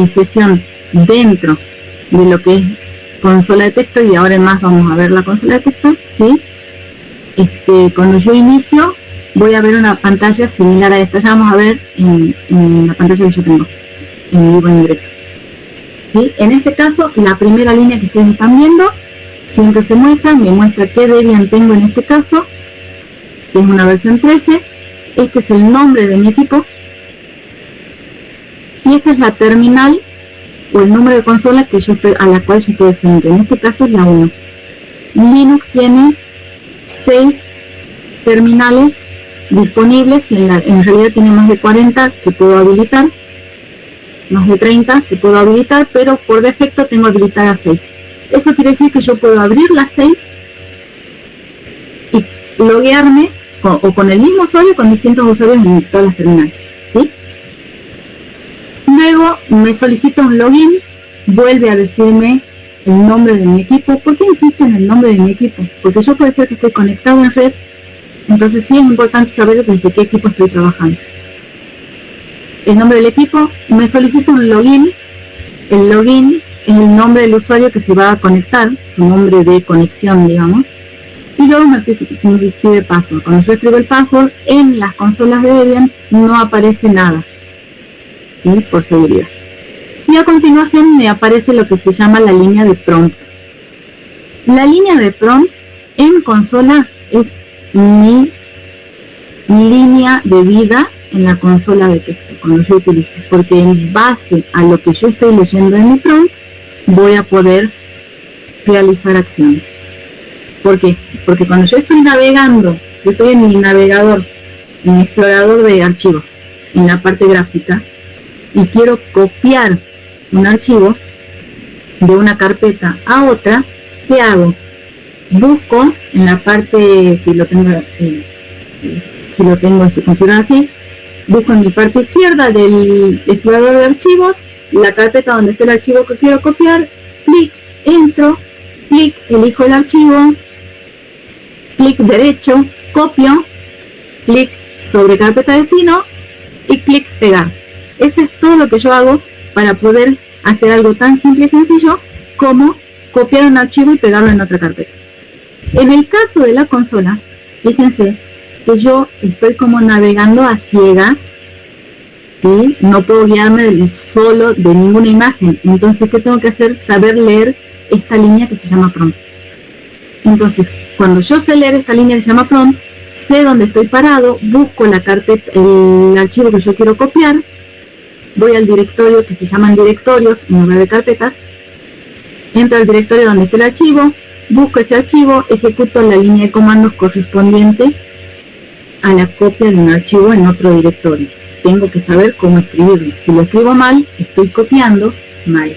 sesión dentro de lo que es consola de texto, y ahora en más vamos a ver la consola de texto, ¿sí? Cuando yo inicio, voy a ver una pantalla similar a esta. Ya vamos a ver en la pantalla que yo tengo en vivo en directo, ¿sí? En este caso, la primera línea que ustedes están viendo siempre se muestra, me muestra qué Debian tengo en este caso, que es una versión 13. Este es el nombre de mi equipo, y esta es la terminal o el número de consola a la cual yo estoy accediendo. En este caso es la 1. Linux tiene 6 terminales disponibles, y en realidad tiene más de 40 que puedo habilitar, más de 30 que puedo habilitar, pero por defecto tengo habilitadas 6. Eso quiere decir que yo puedo abrir las 6 y loguearme con el mismo usuario, con distintos usuarios en todas las terminales, ¿sí? Luego me solicita un login, vuelve a decirme el nombre de mi equipo. ¿Por qué insiste en el nombre de mi equipo? Porque yo puede ser que esté conectado en red, entonces sí es importante saber desde qué equipo estoy trabajando. El nombre del equipo, me solicita un login. El login es el nombre del usuario que se va a conectar, su nombre de conexión, digamos. Y luego me pide password. Cuando yo escribo el password, en las consolas de Debian no aparece nada, ¿sí? Por seguridad. Y a continuación me aparece lo que se llama la línea de prompt. La línea de prompt en consola es mi línea de vida en la consola de texto cuando yo utilizo, porque en base a lo que yo estoy leyendo en mi prompt voy a poder realizar acciones. ¿Por qué? Porque cuando yo estoy navegando, yo estoy en mi navegador, en mi explorador de archivos, en la parte gráfica, y quiero copiar un archivo de una carpeta a otra, ¿qué hago? Busco en la parte, si lo tengo configurado así, busco en mi parte izquierda del explorador de archivos la carpeta donde está el archivo que quiero copiar, clic, entro, clic, elijo el archivo, clic derecho, copio, clic sobre carpeta destino y clic pegar. Ese es todo lo que yo hago para poder hacer algo tan simple y sencillo como copiar un archivo y pegarlo en otra carpeta. En el caso de la consola, fíjense que yo estoy como navegando a ciegas, ¿sí? No puedo guiarme solo de ninguna imagen. Entonces, ¿qué tengo que hacer? Saber leer esta línea que se llama prompt. Entonces, cuando yo sé leer esta línea que se llama prompt, sé dónde estoy parado, busco la carpeta, el archivo que yo quiero copiar, voy al directorio que se llaman directorios en lugar de carpetas, entro al directorio donde está el archivo, busco ese archivo, ejecuto la línea de comandos correspondiente a la copia de un archivo en otro directorio. Tengo que saber cómo escribirlo. Si lo escribo mal, estoy copiando mal,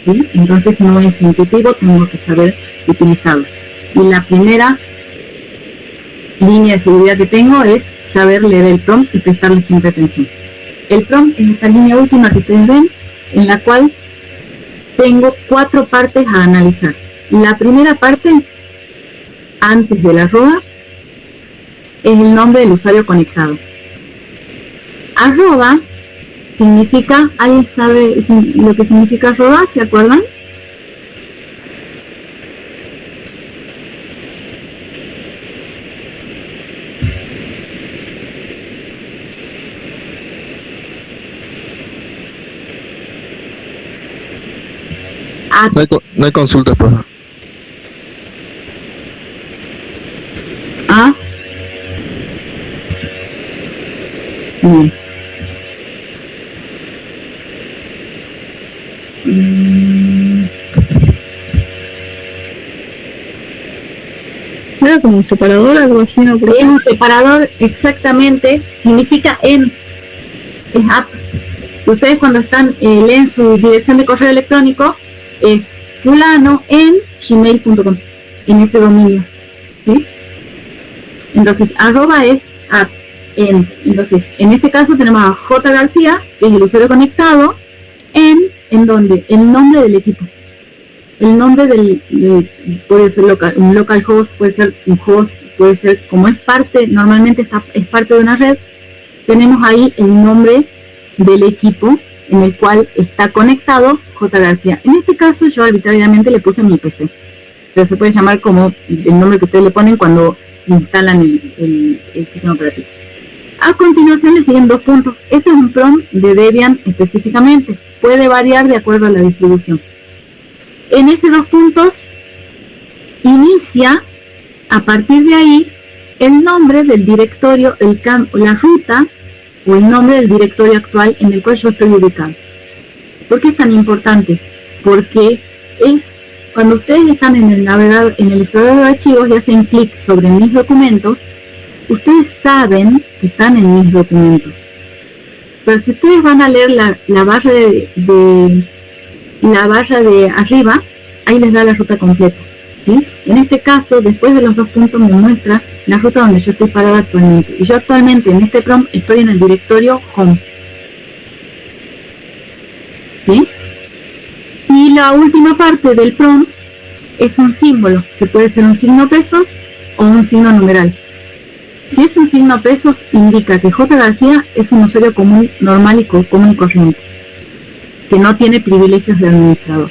¿sí? Entonces no es intuitivo, tengo que saber utilizarlo. Y la primera línea de seguridad que tengo es saber leer el prompt y prestarle siempre atención. El prompt es esta línea última que ustedes ven, en la cual tengo 4 partes a analizar. La primera parte, antes del arroba, es el nombre del usuario conectado. Arroba significa, ¿alguien sabe lo que significa arroba? ¿Se acuerdan? No hay consultas, profe. Ah. Bien. Era como un separador, algo así, ¿no? Es un separador, exactamente, significa en, es app. Si ustedes cuando están, leen su dirección de correo electrónico, es fulano en gmail.com, en ese dominio, ¿sí? Entonces, arroba es app, en. Entonces, en este caso tenemos a J. García, que es el usuario conectado, en donde el nombre del equipo. El nombre puede ser un localhost, puede ser un host, puede ser, como es parte, normalmente es parte de una red, tenemos ahí el nombre del equipo en el cual está conectado J. García. En este caso yo arbitrariamente le puse mi PC, pero se puede llamar como el nombre que ustedes le ponen cuando instalan el sistema operativo. A continuación le siguen 2 puntos. Este es un prompt de Debian específicamente, puede variar de acuerdo a la distribución. En ese 2 puntos inicia, a partir de ahí, el nombre del directorio, la ruta o el nombre del directorio actual en el cual yo estoy ubicado. ¿Por qué es tan importante? Porque es cuando ustedes están en el navegador, en el explorador de archivos y hacen clic sobre mis documentos, ustedes saben que están en mis documentos. Pero si ustedes van a leer la barra de arriba, ahí les da la ruta completa, ¿sí? En este caso, después de los 2 puntos me muestra la ruta donde yo estoy parada actualmente. Y yo actualmente en este prompt estoy en el directorio home, ¿sí? Y la última parte del prompt es un símbolo, que puede ser un signo pesos o un signo numeral. Si es un signo pesos, indica que J. García es un usuario común, normal y común y corriente, que no tiene privilegios de administrador.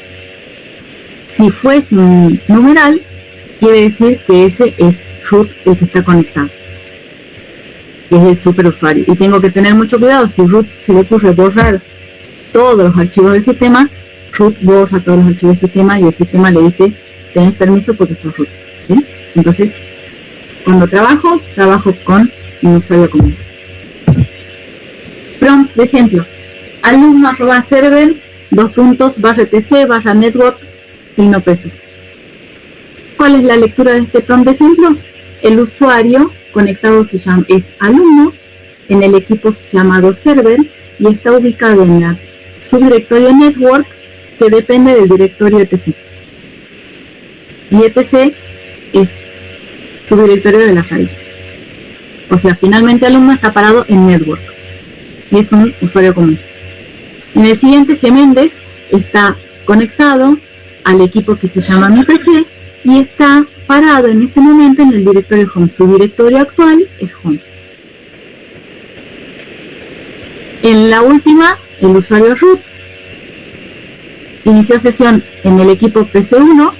Si fuese un numeral, quiere decir que ese es root el que está conectado, que es el superusuario. Y tengo que tener mucho cuidado, si root se le ocurre borrar todos los archivos del sistema, root borra todos los archivos del sistema y el sistema le dice, tenés permiso porque sos root, ¿sí? Entonces, cuando trabajo con un usuario común. Prompts de ejemplo: alumno@server, /etc/network, signo pesos. ¿Cuál es la lectura de este prompt de ejemplo? El usuario conectado es alumno, en el equipo llamado server y está ubicado en la subdirectorio network que depende del directorio etc. Y etc es subdirectorio de la raíz. O sea, finalmente alumno está parado en network y es un usuario común. En el siguiente, G. Méndez está conectado al equipo que se llama mi PC y está parado en este momento en el directorio home. Su directorio actual es home. En la última, el usuario root inició sesión en el equipo PC1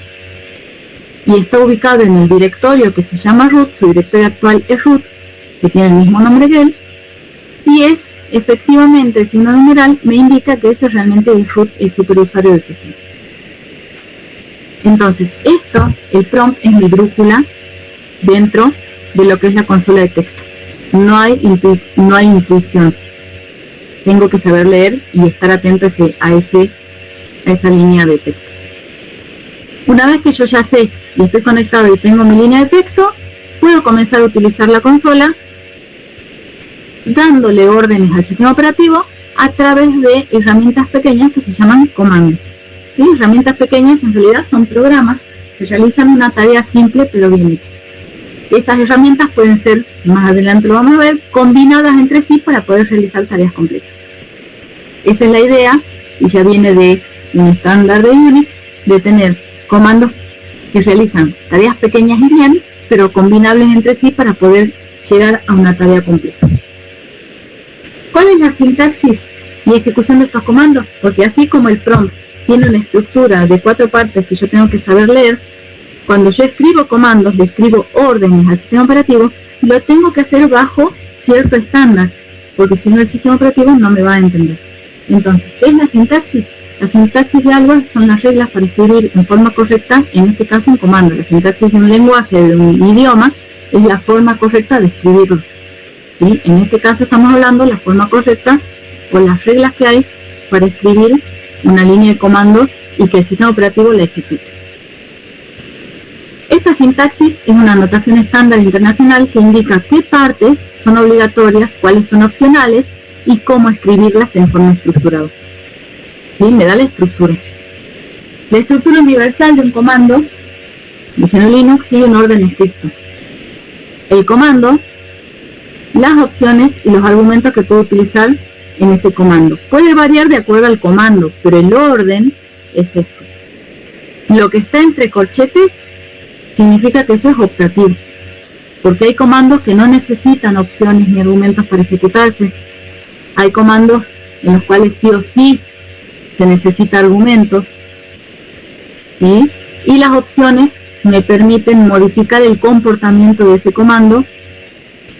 y está ubicado en el directorio que se llama root. Su directorio actual es root, que tiene el mismo nombre que él, y es efectivamente el signo numeral me indica que ese realmente es root, el superusuario del sistema. Entonces, el prompt es mi brújula dentro de lo que es la consola de texto. No hay intuición. Tengo que saber leer y estar atento a esa línea de texto. Una vez que yo ya sé y estoy conectado y tengo mi línea de texto, puedo comenzar a utilizar la consola dándole órdenes al sistema operativo a través de herramientas pequeñas que se llaman comandos. ¿Sí? Herramientas pequeñas en realidad son programas que realizan una tarea simple pero bien hecha. Esas herramientas pueden ser, más adelante lo vamos a ver, combinadas entre sí para poder realizar tareas completas. Esa es la idea, y ya viene de un estándar de Unix, de tener comandos que realizan tareas pequeñas y bien, pero combinables entre sí para poder llegar a una tarea completa. ¿Cuál es la sintaxis y ejecución de estos comandos? Porque así como el prompt tiene una estructura de 4 partes que yo tengo que saber leer, cuando yo escribo comandos, le escribo órdenes al sistema operativo, lo tengo que hacer bajo cierto estándar, porque si no el sistema operativo no me va a entender. Entonces, ¿qué es la sintaxis? La sintaxis de algo son las reglas para escribir en forma correcta, en este caso un comando. La sintaxis de un lenguaje, de un idioma, es la forma correcta de escribirlo. ¿Sí? En este caso estamos hablando de la forma correcta o las reglas que hay para escribir una línea de comandos y que el sistema operativo la ejecute. Esta sintaxis es una notación estándar internacional que indica qué partes son obligatorias, cuáles son opcionales y cómo escribirlas en forma estructurada. ¿Sí? Me da la estructura. La estructura universal de un comando de GNU Linux sigue un orden estricto. El comando, las opciones y los argumentos que puedo utilizar en ese comando. Puede variar de acuerdo al comando, pero el orden es esto. Lo que está entre corchetes significa que eso es optativo, porque hay comandos que no necesitan opciones ni argumentos para ejecutarse. Hay comandos en los cuales sí o sí se necesita argumentos, ¿sí? Y las opciones me permiten modificar el comportamiento de ese comando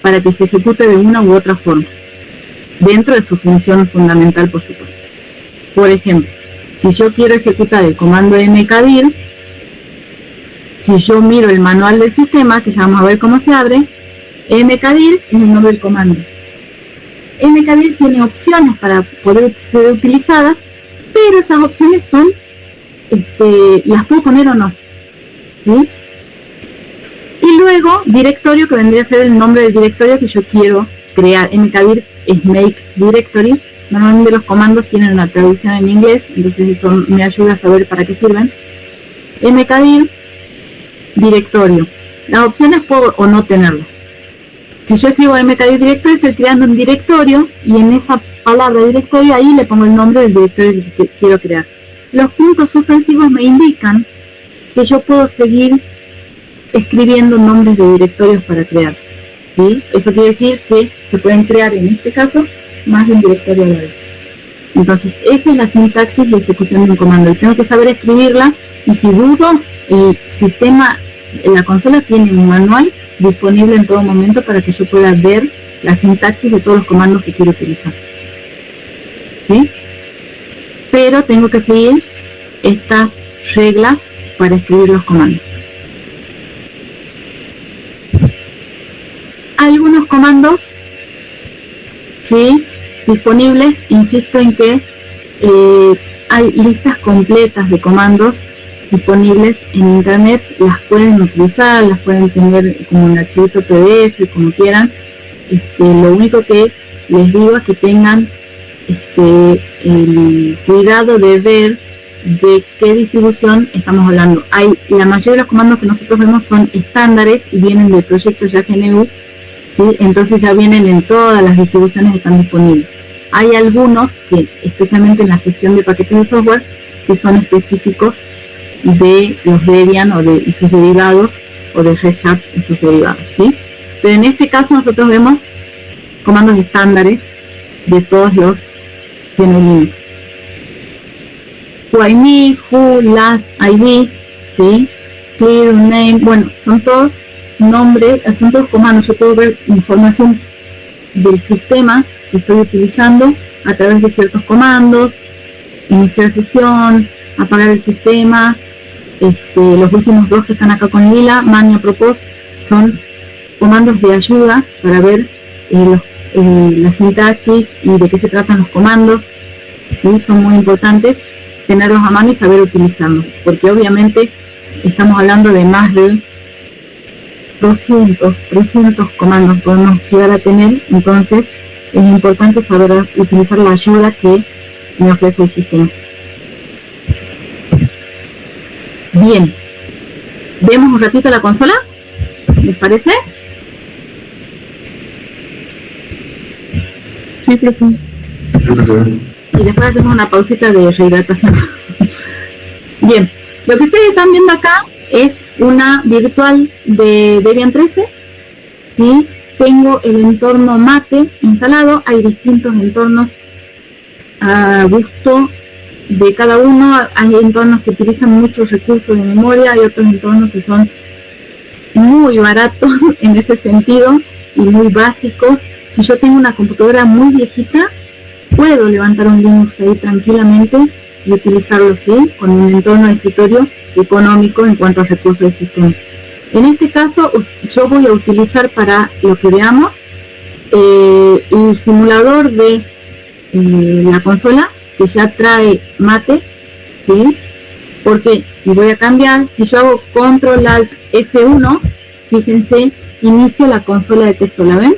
para que se ejecute de una u otra forma, dentro de su función fundamental, por supuesto. Por ejemplo, si yo quiero ejecutar el comando mkdir, si yo miro el manual del sistema, que ya vamos a ver cómo se abre, mkdir es el nombre del comando. Mkdir tiene opciones para poder ser utilizadas, pero esas opciones son, las puedo poner o no, ¿sí? Y luego, directorio, que vendría a ser el nombre del directorio que yo quiero crear. Mkdir es make directory. Normalmente los comandos tienen una traducción en inglés, entonces eso me ayuda a saber para qué sirven. Mkdir, directorio. Las opciones puedo o no tenerlas. Si yo escribo mkdir directorio, estoy creando un directorio y en esa palabra directorio ahí le pongo el nombre del directorio que quiero crear. Los puntos suspensivos me indican que yo puedo seguir escribiendo nombres de directorios para crear, ¿sí? Eso quiere decir que se pueden crear, en este caso, más de un directorio a la vez. Entonces, esa es la sintaxis de ejecución de un comando. Y tengo que saber escribirla, y si dudo, el sistema, la consola tiene un manual disponible en todo momento para que yo pueda ver la sintaxis de todos los comandos que quiero utilizar, ¿sí? Pero tengo que seguir estas reglas para escribir los comandos. Algunos comandos, ¿sí?, disponibles, insisto en que hay listas completas de comandos disponibles en internet, las pueden utilizar, las pueden tener como un archivito PDF, como quieran. Lo único que les digo es que tengan el cuidado de ver de qué distribución estamos hablando. La mayoría de los comandos que nosotros vemos son estándares y vienen del proyecto ya GNU, ¿sí? Entonces ya vienen en todas las distribuciones que están disponibles. Hay algunos que, especialmente en la gestión de paquetes de software, que son específicos de los Debian y sus derivados, o de Red Hat y sus derivados, ¿sí? Pero en este caso nosotros vemos comandos estándares de todos los GNU Linux. Whyme, who, last, id, ¿sí? Clear, name, bueno, son todos nombres, son todos comandos. Yo puedo ver información del sistema que estoy utilizando a través de ciertos comandos: iniciar sesión, apagar el sistema. Los últimos dos que están acá con lila, man y apropos, son comandos de ayuda para ver la sintaxis y de qué se tratan los comandos, ¿sí? Son muy importantes tenerlos a mano y saber utilizarlos, porque obviamente estamos hablando de más de 300 comandos podemos llegar a tener. Entonces es importante saber utilizar la ayuda que me ofrece el sistema. Bien, ¿Vemos un ratito la consola? ¿Les parece? Sí, profe. Y después hacemos una pausita de rehidratación. Bien, lo que ustedes están viendo acá es una virtual de Debian 13. ¿Sí? Tengo el entorno mate instalado. Hay distintos entornos a gusto de cada uno. Hay entornos que utilizan muchos recursos de memoria, hay otros entornos que son muy baratos en ese sentido y muy básicos. Si yo tengo una computadora muy viejita, puedo levantar un Linux ahí tranquilamente y utilizarlo así, con un entorno de escritorio económico en cuanto a recursos del sistema. En este caso, yo voy a utilizar para lo que veamos el simulador de la consola, que ya trae mate, ¿sí? Porque, y voy a cambiar, si yo hago Control Alt F1, fíjense, inicio la consola de texto, ¿la ven?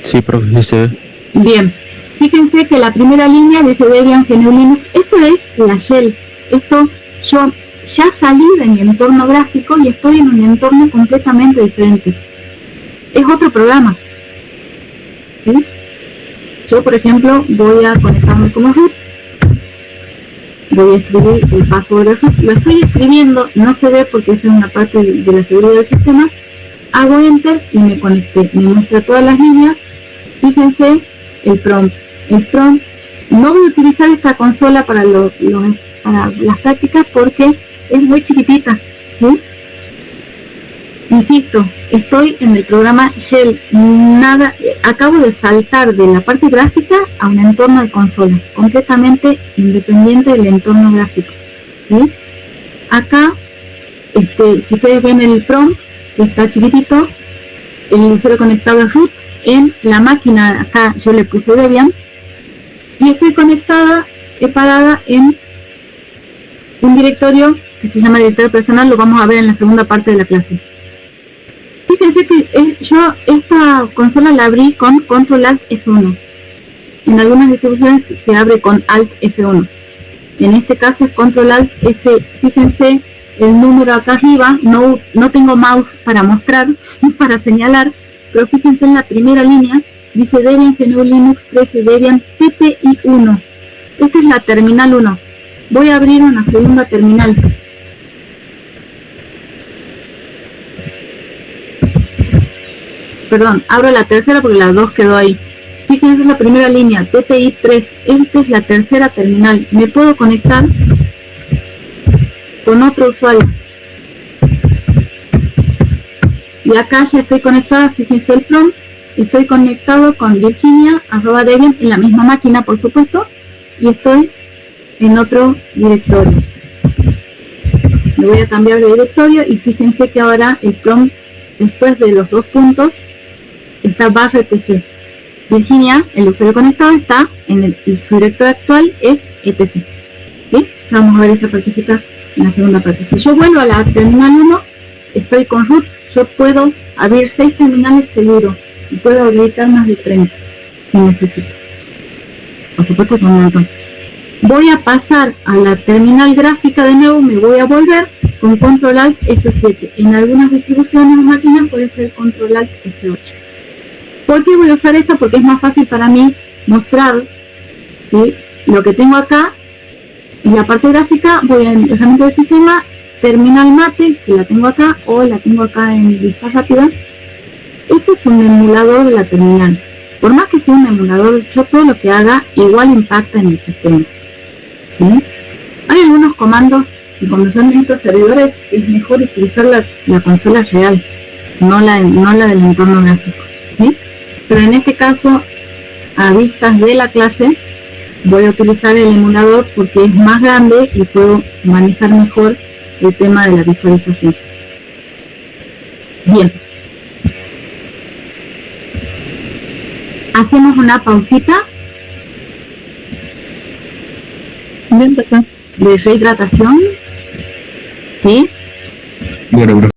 Sí, profe, sí se ve. Bien, fíjense que la primera línea dice Debian GNU Linux. Esto es la shell. Esto yo ya salí de mi entorno gráfico y estoy en un entorno completamente diferente. Es otro programa. ¿Sí? Yo, por ejemplo, voy a conectarme como root. Voy a escribir el password de root. Lo estoy escribiendo, no se ve porque esa es una parte de la seguridad del sistema. Hago enter y me conecté. Me muestra todas las líneas. Fíjense el prompt. El prompt, no voy a utilizar esta consola para las prácticas porque es muy chiquitita, ¿sí? Insisto, estoy en el programa Shell. Acabo de saltar de la parte gráfica a un entorno de consola, completamente independiente del entorno gráfico, ¿sí? Acá, si ustedes ven el prompt, que está chiquitito, el usuario conectado a root, en la máquina, acá yo le puse Debian, y estoy conectada, parada en un directorio que se llama directorio personal, lo vamos a ver en la segunda parte de la clase. Fíjense que yo esta consola la abrí con Control Alt F1. En algunas distribuciones se abre con Alt F1. En este caso es Control Alt F. Fíjense el número acá arriba, no tengo mouse para mostrar, para señalar, pero fíjense en la primera línea, dice Debian GNU Linux 13 Debian TTI 1. Esta es la terminal 1. Voy a abrir una segunda terminal. Perdón, abro la tercera porque la 2 quedó ahí. Fíjense la primera línea, TTI 3. Esta es la tercera terminal. Me puedo conectar con otro usuario. Y acá ya estoy conectada, fíjense el prompt. Estoy conectado con Virginia, @Debian, en la misma máquina, por supuesto. Y estoy en otro directorio. Me voy a cambiar de directorio y fíjense que ahora el prompt, después de los 2 puntos, está /etc. Virginia, el usuario conectado, está en su directorio actual es etc. ¿Sí? Ya vamos a ver esa partecita en la segunda parte. Si yo vuelvo a la terminal 1, estoy con root, yo puedo abrir 6 terminales seguro y puedo habilitar más de 30 si necesito. Por supuesto con un montón. Voy a pasar a la terminal gráfica de nuevo, me voy a volver con Control Alt F7. En algunas distribuciones o máquinas puede ser Control Alt F8. ¿Por qué voy a usar esta? Porque es más fácil para mí mostrar, ¿sí?, lo que tengo acá. En la parte gráfica voy a herramienta del sistema, terminal mate, que la tengo acá, o la tengo acá en vista rápida. Este es un emulador de la terminal. Por más que sea un emulador, yo todo lo que haga igual impacta en el sistema, ¿sí? Hay algunos comandos y cuando son estos servidores es mejor utilizar la consola real, no la del entorno gráfico, ¿sí? Pero en este caso, a vistas de la clase, voy a utilizar el emulador porque es más grande y puedo manejar mejor el tema de la visualización. Bien. Hacemos una pausita Bien, profe. de rehidratación. ¿Sí? Bueno, profe.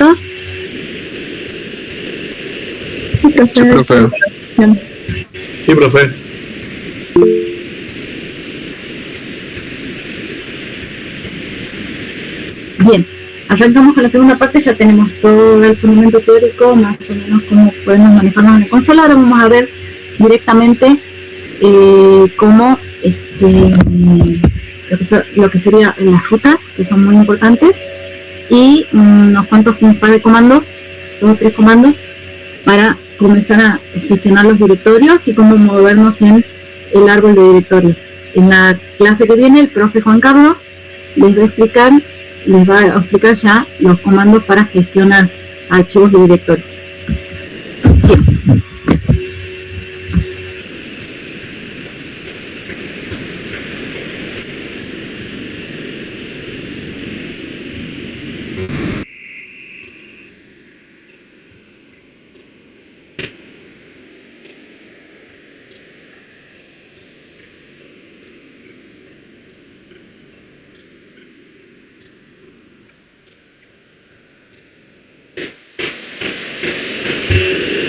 conceptos? Sí, profe. Sí, profe. Sí, profe. Bien, arrancamos con la segunda parte, ya tenemos todo el fundamento teórico, más o menos cómo podemos manejarnos en el consola. Ahora vamos a ver directamente cómo lo que serían las rutas, que son muy importantes, y un par de comandos, 2 o 3 comandos, para comenzar a gestionar los directorios y cómo movernos en el árbol de directorios. En la clase que viene, el profe Juan Carlos les va a explicar ya los comandos para gestionar archivos y directorios. Bien.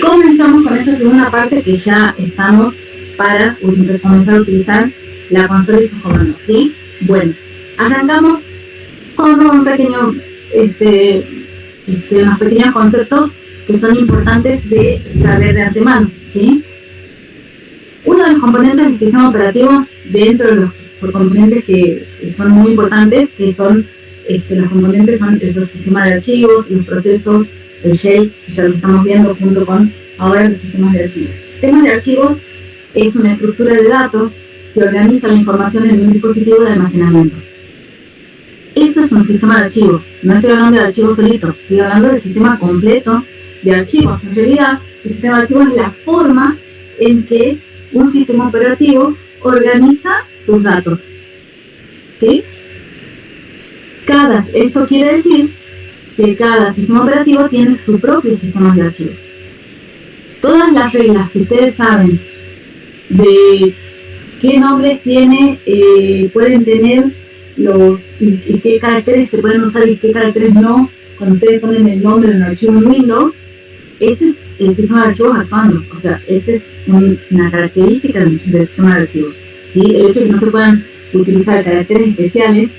Comenzamos con esta segunda parte que ya estamos para comenzar a utilizar la consola y sus comandos, ¿sí? Bueno, arrancamos con un pequeño, unos pequeños conceptos que son importantes de saber de antemano, ¿sí? Uno de los componentes del sistema operativo, dentro de los componentes que son muy importantes, que son, los componentes son esos sistemas de archivos, los procesos, el shell, que ya lo estamos viendo junto con ahora los sistemas de archivos. Sistemas de archivos es una estructura de datos que organiza la información en un dispositivo de almacenamiento. Eso es un sistema de archivos. No estoy hablando de archivos solitos, estoy hablando del sistema completo de archivos. En realidad, el sistema de archivos es la forma en que un sistema operativo organiza sus datos. ¿Sí? Esto quiere decir que cada sistema operativo tiene su propio sistema de archivos. Todas las reglas que ustedes saben de qué nombres pueden tener y qué caracteres se pueden usar y qué caracteres no, cuando ustedes ponen el nombre en el archivo en Windows, ese es el sistema de archivos actuando. O sea, esa es una característica del sistema de archivos, ¿sí? El hecho de que no se puedan utilizar caracteres especiales,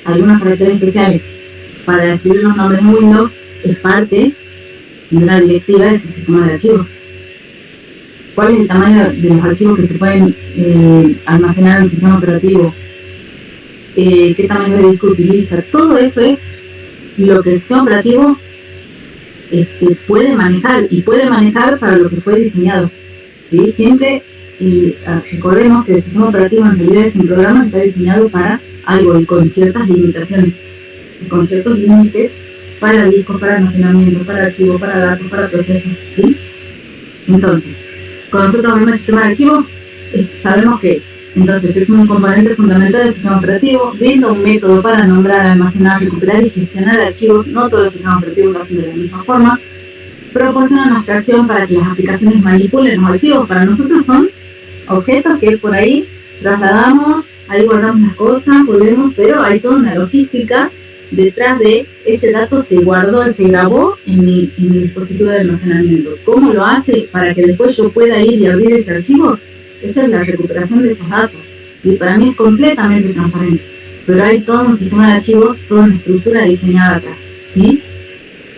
algunos caracteres especiales, para escribir los nombres en Windows, es parte de una directiva de su sistema de archivos. ¿Cuál es el tamaño de los archivos que se pueden almacenar en el sistema operativo? ¿Qué tamaño de disco utiliza? Todo eso es lo que el sistema operativo puede manejar, y puede manejar para lo que fue diseñado. ¿Sí? Siempre recordemos que el sistema operativo en realidad es un programa que está diseñado para algo y con ciertas limitaciones, con ciertos límites para discos, para almacenamiento, para archivos, para datos, para procesos, ¿sí? Entonces, cuando nosotros vemos el sistema de archivos, sabemos que entonces es un componente fundamental del sistema operativo, brinda un método para nombrar, almacenar, recuperar y gestionar archivos. No todos los sistemas operativos lo hacen de la misma forma. Proporciona una abstracción para que las aplicaciones manipulen los archivos. Para nosotros son objetos que por ahí trasladamos, ahí guardamos las cosas, volvemos, pero hay toda una logística detrás de ese dato. Se guardó, se grabó en mi dispositivo de almacenamiento. ¿Cómo lo hace para que después yo pueda ir y abrir ese archivo? Esa es la recuperación de esos datos. Y para mí es completamente transparente. Pero hay todo un sistema de archivos, toda una estructura diseñada atrás, ¿sí?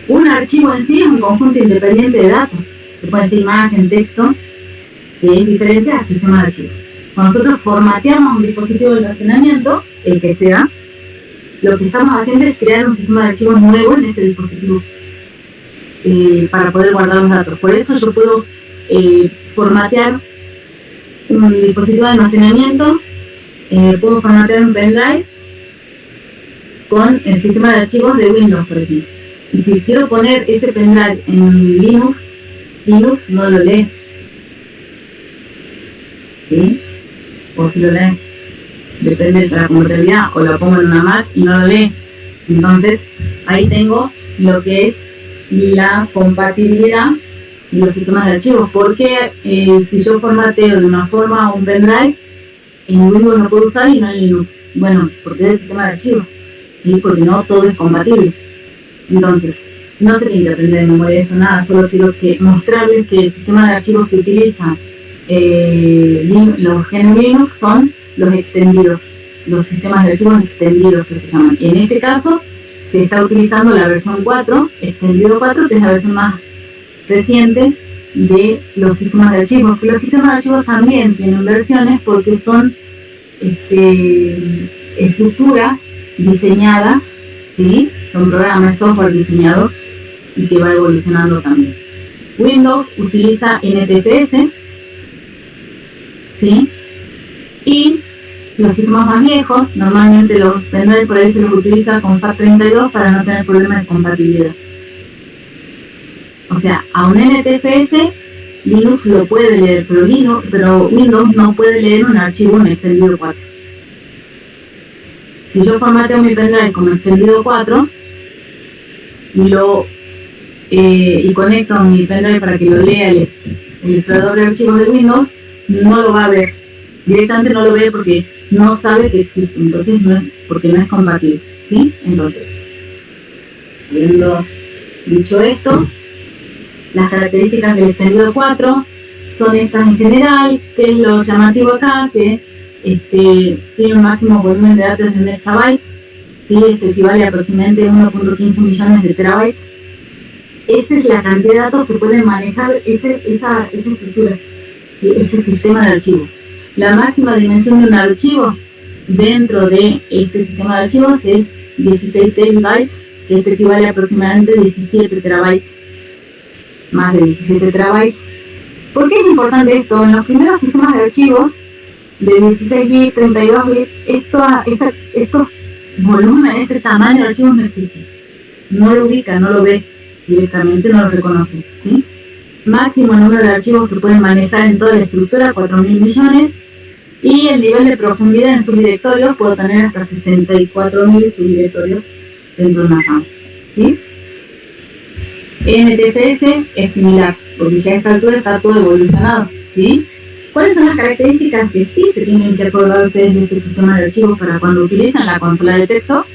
Un archivo en sí es un conjunto independiente de datos. Se puede decir imagen, texto, que es diferente al sistema de archivos. Cuando nosotros formateamos un dispositivo de almacenamiento, el que sea, lo que estamos haciendo es crear un sistema de archivos nuevo en ese dispositivo para poder guardar los datos. Por eso yo puedo formatear un dispositivo de almacenamiento, puedo formatear un pendrive con el sistema de archivos de Windows, por ejemplo. Y si quiero poner ese pendrive en Linux no lo lee, ¿sí? O si lo lee, depende de la compatibilidad, o lo pongo en una Mac y no lo lee. Entonces ahí tengo lo que es la compatibilidad de los sistemas de archivos. Porque si yo formateo de una forma un pendrive, en Windows no puedo usar y no en Linux. Bueno, porque es el sistema de archivos, ¿sí? Porque no todo es compatible. Entonces, No se tiene que aprender de memoria esto, nada, solo quiero mostrarles que el sistema de archivos que utiliza los GNU Linux son los extendidos, los sistemas de archivos extendidos que se llaman. En este caso se está utilizando la versión 4, extendido 4, que es la versión más reciente de los sistemas de archivos. Que los sistemas de archivos también tienen versiones porque son estructuras diseñadas, ¿sí? Son programas de software diseñados y que va evolucionando también. Windows utiliza NTFS, ¿sí? Y los sistemas más viejos, normalmente los pendrive por ahí se los utiliza con FAT32 para no tener problemas de compatibilidad. O sea, a un NTFS Linux lo puede leer, pero Windows no puede leer un archivo en extendido 4. Si yo formateo mi pendrive como extendido 4 y conecto mi pendrive para que lo lea el explorador de archivos de Windows, no lo va a ver. Directamente no lo ve porque no sabe que existe, entonces porque no es compatible, ¿sí? Entonces, habiendo dicho esto, las características del extendido 4 son estas en general, que es lo llamativo acá, que tiene un máximo volumen de datos de un exabyte, ¿sí? Esto equivale a aproximadamente 1.15 millones de terabytes. Esa es la cantidad de datos que pueden manejar esa estructura, ese sistema de archivos. La máxima dimensión de un archivo dentro de este sistema de archivos es 16 terabytes, que esto equivale a aproximadamente 17 terabytes, más de 17 terabytes. ¿Por qué es importante esto? En los primeros sistemas de archivos de 16 bits, 32 bits, estos volúmenes, este tamaño de archivos no existen. No lo ubica, no lo ve directamente, no lo reconoce, ¿sí? Máximo número de archivos que pueden manejar en toda la estructura, 4.000 millones. Y el nivel de profundidad en subdirectorios, puedo tener hasta 64.000 subdirectorios dentro de una RAM, ¿sí? NTFS es similar, porque ya a esta altura está todo evolucionado, ¿sí? ¿Cuáles son las características que sí se tienen que acordar ustedes de este sistema de archivos para cuando utilizan la consola de texto?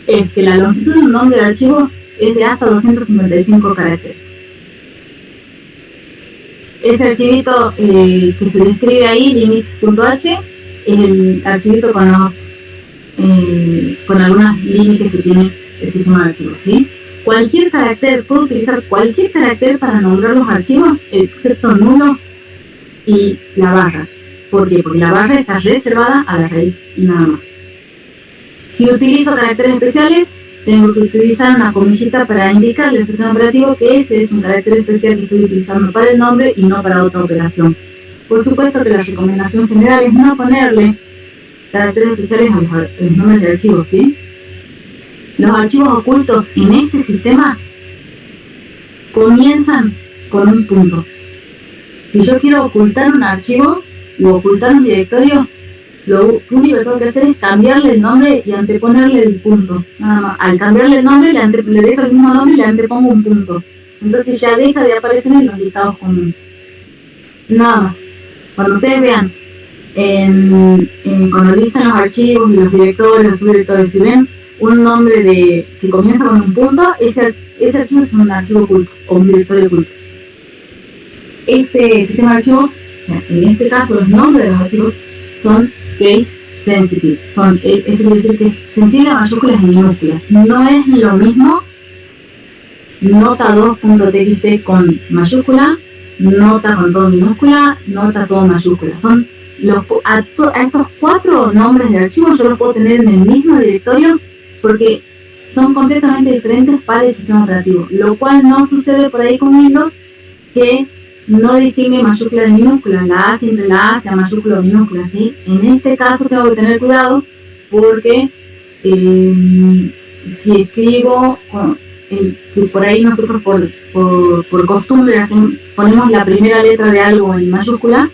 Es que la longitud de un nombre de archivo es de hasta 255 caracteres. Ese archivito que se describe ahí, limits.h, es el archivito con algunos límites que tiene el sistema de archivos, ¿sí? Cualquier carácter, puedo utilizar cualquier carácter para nombrar los archivos, excepto nulo y la barra. ¿Por qué? Porque la barra está reservada a la raíz y nada más. Si utilizo caracteres especiales, tengo que utilizar una comillita para indicarle al sistema operativo que ese es un carácter especial que estoy utilizando para el nombre y no para otra operación. Por supuesto que la recomendación general es no ponerle caracteres especiales a los nombres de archivos, ¿sí? Los archivos ocultos en este sistema comienzan con un punto. Si yo quiero ocultar un archivo o ocultar un directorio, lo único que tengo que hacer es cambiarle el nombre y anteponerle el punto. Nada más. Al cambiarle el nombre, le dejo el mismo nombre y le antepongo un punto. Entonces ya deja de aparecer en los listados comunes. Nada más. Cuando ustedes vean, cuando listan los archivos y los directorios, los subdirectorios, si ven un nombre que comienza con un punto, ese archivo es un archivo oculto o un directorio oculto. Este sistema de archivos, o sea, en este caso los nombres de los archivos son case sensitive, eso quiere decir que es sensible a mayúsculas y minúsculas. No es lo mismo nota 2.txt con mayúscula, nota con todo minúscula, nota todo mayúscula. Son a estos 4 nombres de archivos yo los puedo tener en el mismo directorio porque son completamente diferentes para el sistema operativo, lo cual no sucede por ahí con Windows, que no distingue mayúscula de minúscula, la A siempre la A sea mayúscula o minúscula, ¿sí? En este caso tengo que tener cuidado porque si escribo, que por ahí nosotros por costumbre ponemos la primera letra de algo en mayúscula,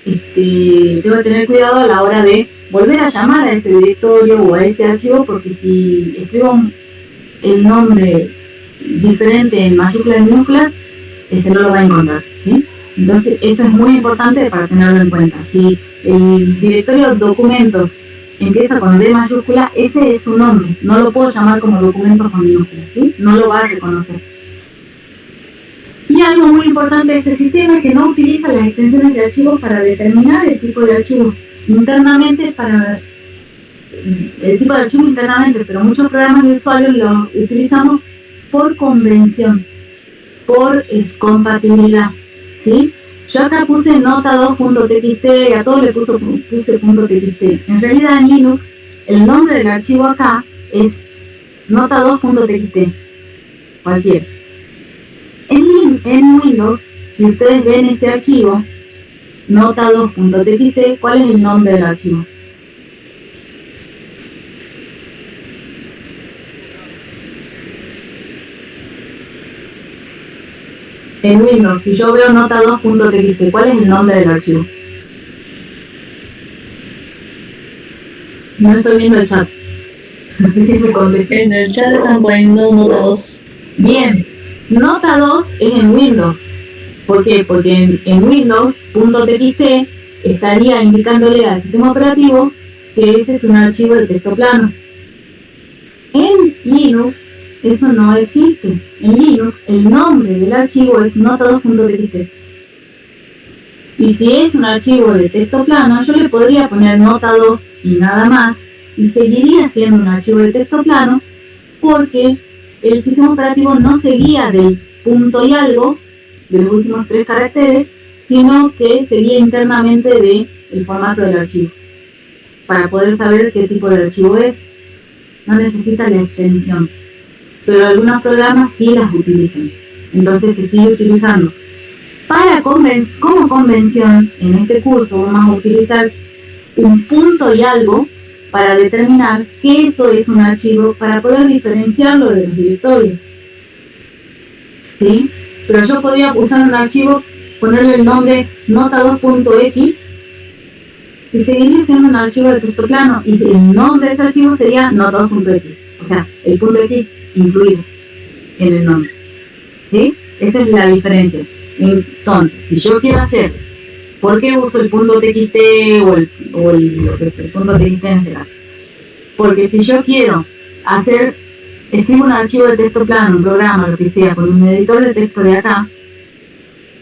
tengo que tener cuidado a la hora de volver a llamar a ese directorio o a ese archivo, porque si escribo el nombre diferente en mayúsculas y minúsculas, no lo va a encontrar, ¿sí? Entonces esto es muy importante para tenerlo en cuenta. Si el directorio documentos empieza con D mayúscula, ese es su nombre, no lo puedo llamar como documentos con minúsculas, ¿sí? No lo va a reconocer. Y algo muy importante de este sistema es que no utiliza las extensiones de archivos para determinar el tipo de archivo internamente, pero muchos programas de usuario los utilizamos por convención, por compatibilidad, ¿sí? Yo acá puse nota2.txt, a todos le puse .txt. En realidad en Linux el nombre del archivo acá es nota2.txt, cualquiera. En Windows, si ustedes ven este archivo, nota2.txt, ¿cuál es el nombre del archivo? En Windows, si yo veo nota2.txt, ¿cuál es el nombre del archivo? No estoy viendo el chat. Así que me contesto. En el chat están poniendo nota 2. Bien, nota 2 es en Windows. ¿Por qué? Porque en Windows.txt estaría indicándole al sistema operativo que ese es un archivo de texto plano. En Linux eso no existe. En Linux el nombre del archivo es nota2.txt. Y si es un archivo de texto plano, yo le podría poner nota 2 y nada más, y seguiría siendo un archivo de texto plano, porque el sistema operativo no seguía del punto y algo, de los últimos 3 caracteres, sino que seguía internamente del formato del archivo. Para poder saber qué tipo de archivo es, no necesita la extensión. Pero algunos programas sí las utilizan. Entonces se sigue utilizando. Como convención, en este curso vamos a utilizar un punto y algo para determinar que eso es un archivo, para poder diferenciarlo de los directorios. ¿Sí? Pero yo podría usar un archivo, ponerle el nombre nota2.x y seguiría siendo un archivo de texto plano, y el nombre de ese archivo sería nota2.x, o sea, el punto x incluido en el nombre. ¿Sí? Esa es la diferencia. Entonces, si yo quiero hacer, ¿por qué uso el punto .txt o el punto .txt en este caso? Porque si yo quiero escribo un archivo de texto plano, un programa, lo que sea, con un editor de texto de acá,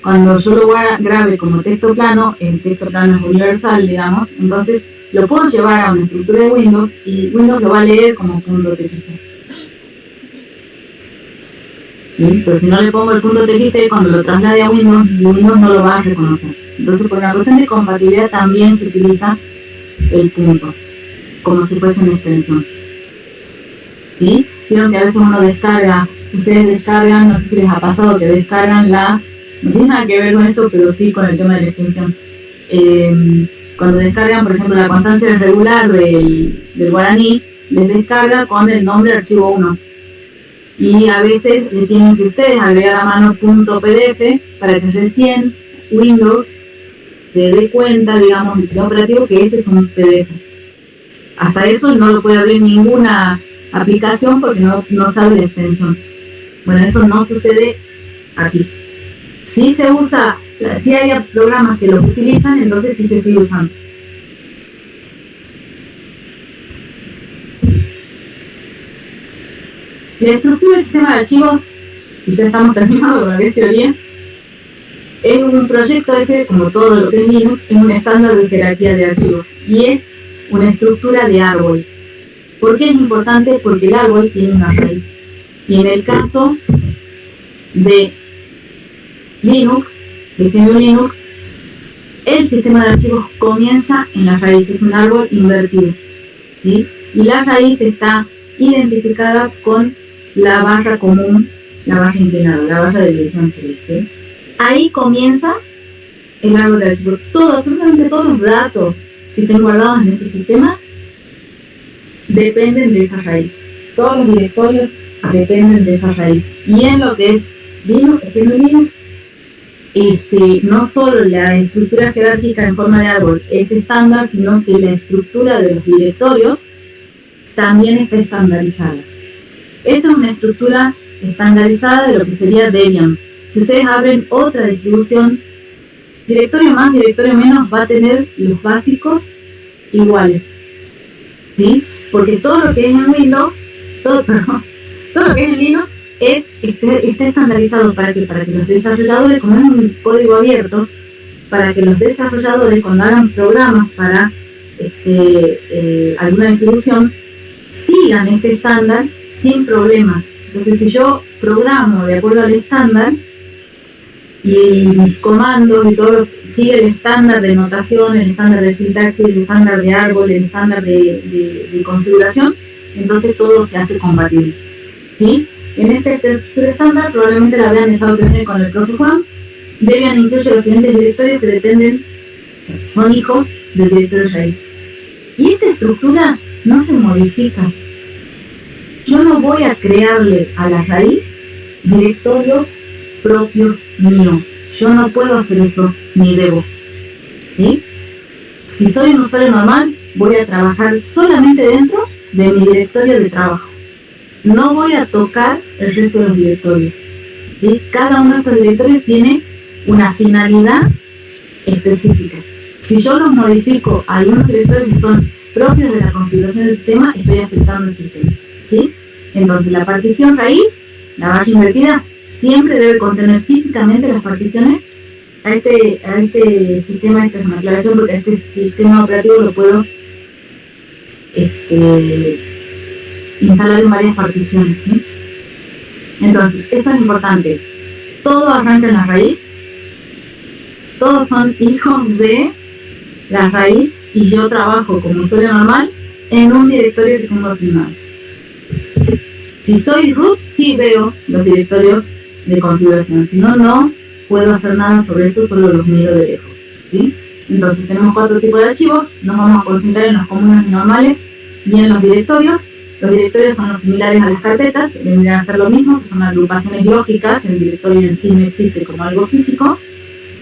cuando yo lo grabe como texto plano, el texto plano es universal, digamos, entonces lo puedo llevar a una estructura de Windows y Windows lo va a leer como punto .txt. ¿Sí? Pero si no le pongo el punto .txt, cuando lo traslade a Windows, Windows no lo va a reconocer. Entonces, por una cuestión de compatibilidad también se utiliza el punto, como si fuese una extensión. ¿Sí? Vieron que a veces uno descarga, ustedes descargan, no sé si les ha pasado que descargan no tiene nada que ver con esto, pero sí con el tema de la extensión. Cuando descargan, por ejemplo, la constancia regular del guaraní, les descarga con el nombre de archivo 1. Y a veces le tienen que ustedes agregar a mano .pdf para que recién Windows se dé cuenta, digamos, el sistema operativo, que ese es un PDF. Hasta eso no lo puede abrir ninguna aplicación porque no sabe la extensión. Bueno, eso no sucede aquí. Si se usa, si hay programas que los utilizan, entonces sí se sigue usando. La estructura del sistema de archivos, y ya estamos terminando con la teoría, es un proyecto como todo lo que es Linux, es un estándar de jerarquía de archivos y es una estructura de árbol. ¿Por qué es importante? Porque el árbol tiene una raíz. Y en el caso de Linux, de GNU Linux, el sistema de archivos comienza en la raíz, es un árbol invertido, ¿sí? Y la raíz está identificada con la barra común, la barra inclinada, la barra de división, ¿sí? Ahí comienza el árbol de archivos. Absolutamente todos los datos que estén guardados en este sistema dependen de esa raíz. Todos los directorios dependen de esa raíz. Y en lo que es Linux, no solo la estructura jerárquica en forma de árbol es estándar, sino que la estructura de los directorios también está estandarizada. Esta es una estructura estandarizada de lo que sería Debian. Si ustedes abren otra distribución, directorio más, directorio menos, va a tener los básicos iguales, ¿sí? Porque todo lo que es en Windows, todo lo que es en Linux está estandarizado para que los desarrolladores, como es un código abierto, para que los desarrolladores cuando hagan programas para alguna distribución sigan este estándar sin problema. Entonces, si yo programo de acuerdo al estándar y mis comandos y todo sigue el estándar de notación, el estándar de sintaxis, el estándar de árbol, el estándar de configuración, entonces todo se hace compatible. ¿Sí? En este estándar probablemente la habrán empezado a tener con el profe Juan. Debian incluye los siguientes directorios que dependen, son hijos del directorio raíz. Y esta estructura no se modifica. Yo no voy a crearle a la raíz directorios propios míos. Yo no puedo hacer eso, ni debo. ¿Sí? Si soy un usuario normal, voy a trabajar solamente dentro de mi directorio de trabajo. No voy a tocar el resto de los directorios. ¿Sí? Cada uno de estos directorios tiene una finalidad específica. Si yo los modifico a algunos directorios que son propios de la configuración del sistema, estoy afectando el sistema. ¿Sí? Entonces la partición raíz, la barra invertida, siempre debe contener físicamente las particiones. A este sistema, esta es una aclaración porque a este sistema operativo lo puedo instalar en varias particiones. ¿Sí? Entonces, esto es importante. Todo arranca en la raíz. Todos son hijos de la raíz y yo trabajo como usuario normal en un directorio que tengo asignado. Si soy root, sí veo los directorios de configuración. Si no, no puedo hacer nada sobre eso, solo los miro de lejos. ¿Sí? Entonces tenemos 4 tipos de archivos. Nos vamos a concentrar en los comunes normales y en los directorios. Los directorios son los similares a las carpetas, vendrían a ser lo mismo, que son agrupaciones lógicas. El directorio en sí no existe como algo físico.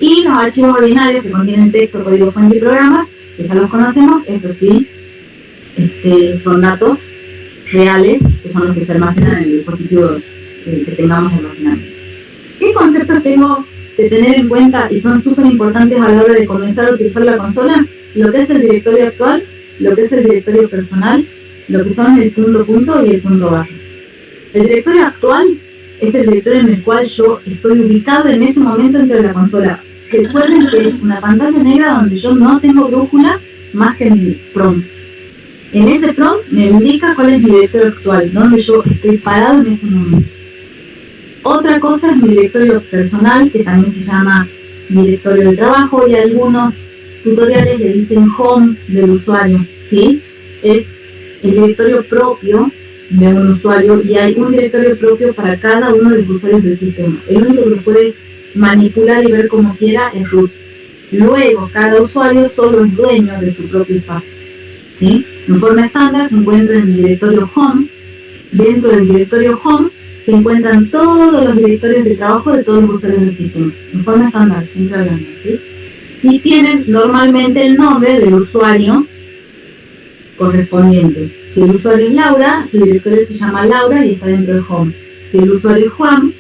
Y los archivos ordinarios que contienen texto, código fuente y programas, que ya los conocemos, eso sí, son datos reales, que son los que se almacenan en el dispositivo que tengamos almacenado. ¿Qué conceptos tengo que tener en cuenta y son súper importantes a la hora de comenzar a utilizar la consola? Lo que es el directorio actual, lo que es el directorio personal, lo que son el punto y el punto barra. El directorio actual es el directorio en el cual yo estoy ubicado en ese momento dentro de la consola. Recuerden que es una pantalla negra donde yo no tengo brújula más que mi prompt. En ese prompt me indica cuál es mi directorio actual, donde yo estoy parado en ese momento. Otra cosa es mi directorio personal, que también se llama directorio de trabajo, y algunos tutoriales le dicen home del usuario, ¿sí? Es el directorio propio de un usuario y hay un directorio propio para cada uno de los usuarios del sistema. El único que lo puede manipular y ver como quiera es root. Luego, cada usuario solo es dueño de su propio espacio. ¿Sí? En forma estándar se encuentra en el directorio home. Dentro del directorio home se encuentran todos los directorios de trabajo de todos los usuarios del sistema. En forma estándar, siempre hablando, ¿sí? Y tienen normalmente el nombre del usuario correspondiente. Si el usuario es Laura, su directorio se llama Laura y está dentro del home. Si el usuario es Juan,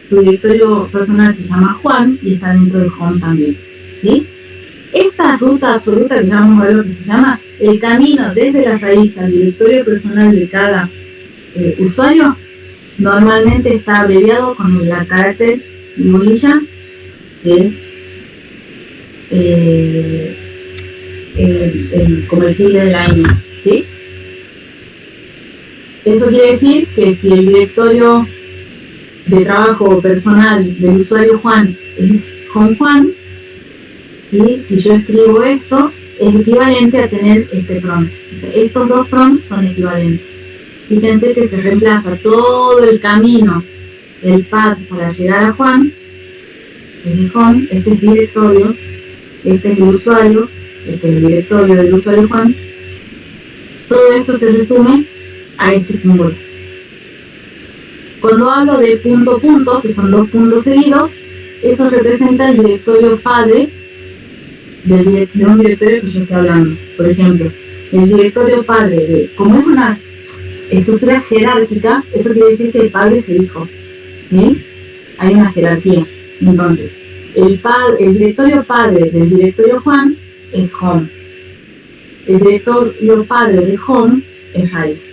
su directorio personal se llama Juan y está dentro del home también. ¿Sí? Esta ruta absoluta, que vamos a ver lo que se llama, el camino desde la raíz al directorio personal de cada usuario, normalmente está abreviado con la carácter de bolilla, que es como el tilde de la ñ, ¿sí? Eso quiere decir que si el directorio de trabajo personal del usuario Juan es con Juan, y si yo escribo esto, es equivalente a tener este prompt. O sea, estos dos prompts son equivalentes. Fíjense que se reemplaza todo el camino del path para llegar a Juan, el home, este es directorio, este es el usuario, este es el directorio del usuario Juan. Todo esto se resume a este símbolo. Cuando hablo de punto, que son dos puntos seguidos, eso representa el directorio padre de un directorio que yo estoy hablando. Por ejemplo, el directorio padre, como es una estructura jerárquica, eso quiere decir que el padre es el hijo, ¿sí? Hay una jerarquía. Entonces, el directorio padre del directorio Juan es home. El directorio padre de home es raíz.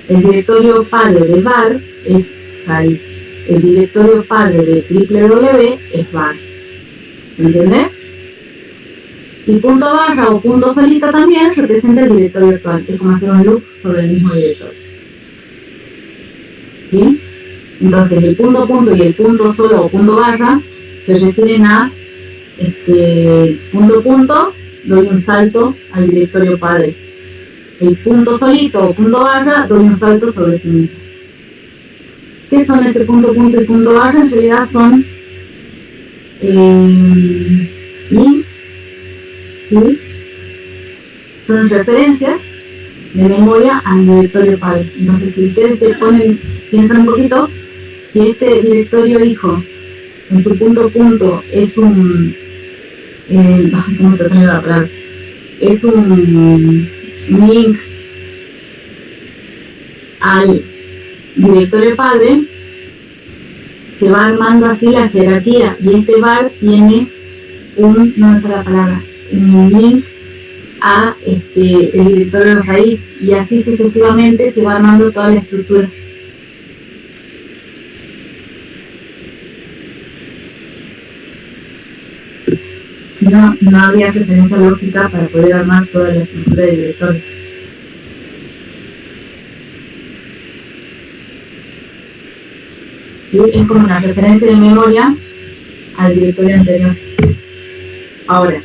El directorio padre de var es raíz. El directorio padre de www es var. ¿Entendés? Y punto barra o punto solita también representa el directorio actual. Es como hacer un loop sobre el mismo directorio. ¿Sí? Entonces el punto punto y el punto solo o punto barra se refieren a punto punto, doy un salto al directorio padre. El punto solito o punto barra, doy un salto sobre sí mismo. ¿Qué son ese punto punto y punto barra? En realidad son links, ¿sí? Son referencias de memoria al directorio padre. Entonces, si ustedes piensan un poquito, si este directorio hijo en su punto punto es un ¿cómo te tengo la palabra? Es un link al directorio padre, que va armando así la jerarquía, y este var tiene un link a el directorio raíz, y así sucesivamente se va armando toda la estructura. Si no, no habría referencia lógica para poder armar toda la estructura de directorios. ¿Sí? Es como una referencia de memoria al directorio anterior. Ahora,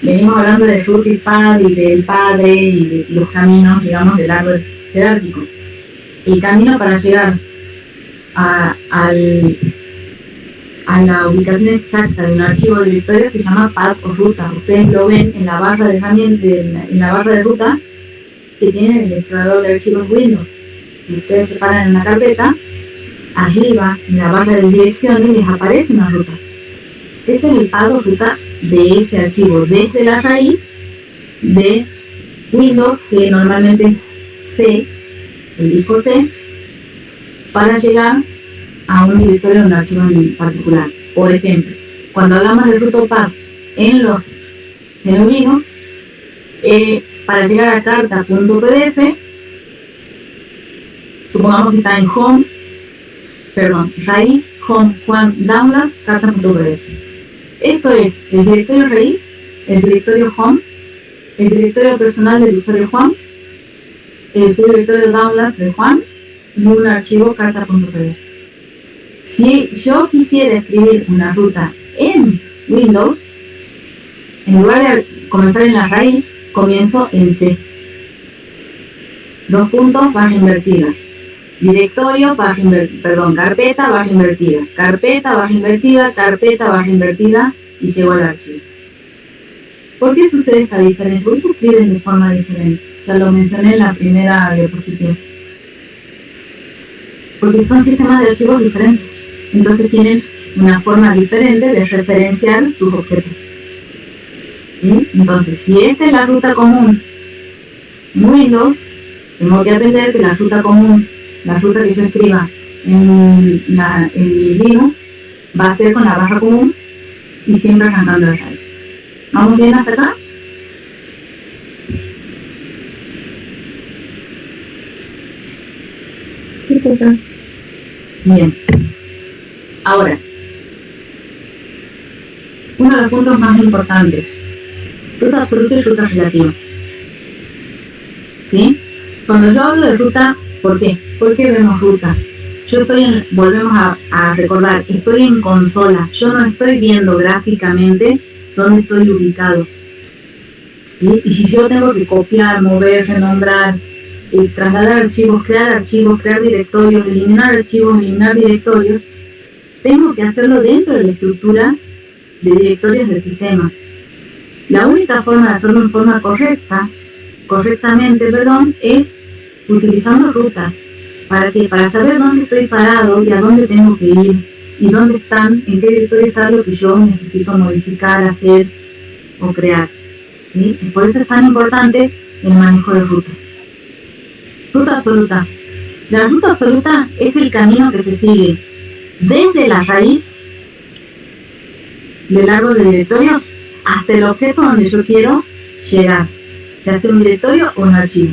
venimos hablando de root y pad y del padre y de los caminos, digamos, del árbol jerárquico. El camino para llegar a la ubicación exacta de un archivo directorio se llama path o ruta. Ustedes lo ven en la barra de en la barra de ruta que tiene el explorador de archivos Windows. Si ustedes se paran en una carpeta, arriba en la barra de direcciones les aparece una ruta. Ese es el path o ruta de ese archivo, desde la raíz de Windows, que normalmente es C, el disco C, para llegar a un directorio de un archivo en particular. Por ejemplo, cuando hablamos de root o path en Linux, para llegar a carta.pdf, supongamos que está en raíz, home, Juan, download, carta.pdf. Esto es el directorio raíz, el directorio home, el directorio personal del usuario Juan, el subdirectorio download de Juan y un archivo carta.pdf. Si yo quisiera escribir una ruta en Windows, en lugar de comenzar en la raíz, comienzo en C. Dos puntos, barra invertida. Directorio, carpeta, barra invertida. Carpeta, barra invertida, carpeta, barra invertida, y llego al archivo. ¿Por qué sucede esta diferencia? ¿Por qué se escriben de forma diferente? Ya lo mencioné en la primera diapositiva. Porque son sistemas de archivos diferentes. Entonces tienen una forma diferente de referenciar sus objetos. ¿Sí? Entonces, si esta es la ruta común en Windows, tengo que aprender que la ruta común, la ruta que yo escriba en Linux, va a ser con la barra común y siempre arrancando de raíz. ¿Vamos bien hasta acá? Bien. Ahora, uno de los puntos más importantes, ruta absoluta y ruta relativa. ¿Sí? Cuando yo hablo de ruta, ¿por qué? ¿Por qué vemos ruta? Yo volvemos a recordar, estoy en consola, yo no estoy viendo gráficamente dónde estoy ubicado. ¿Sí? Y si yo tengo que copiar, mover, renombrar, trasladar archivos, crear directorios, eliminar archivos, eliminar directorios, tengo que hacerlo dentro de la estructura de directorios del sistema. La única forma de hacerlo en forma correctamente, es utilizando rutas. ¿Para qué? Para saber dónde estoy parado y a dónde tengo que ir, y dónde están, en qué directorio está lo que yo necesito modificar, hacer o crear. ¿Sí? Y por eso es tan importante el manejo de rutas. Ruta absoluta. La ruta absoluta es el camino que se sigue desde la raíz del árbol de directorios hasta el objeto donde yo quiero llegar, ya sea un directorio o un archivo.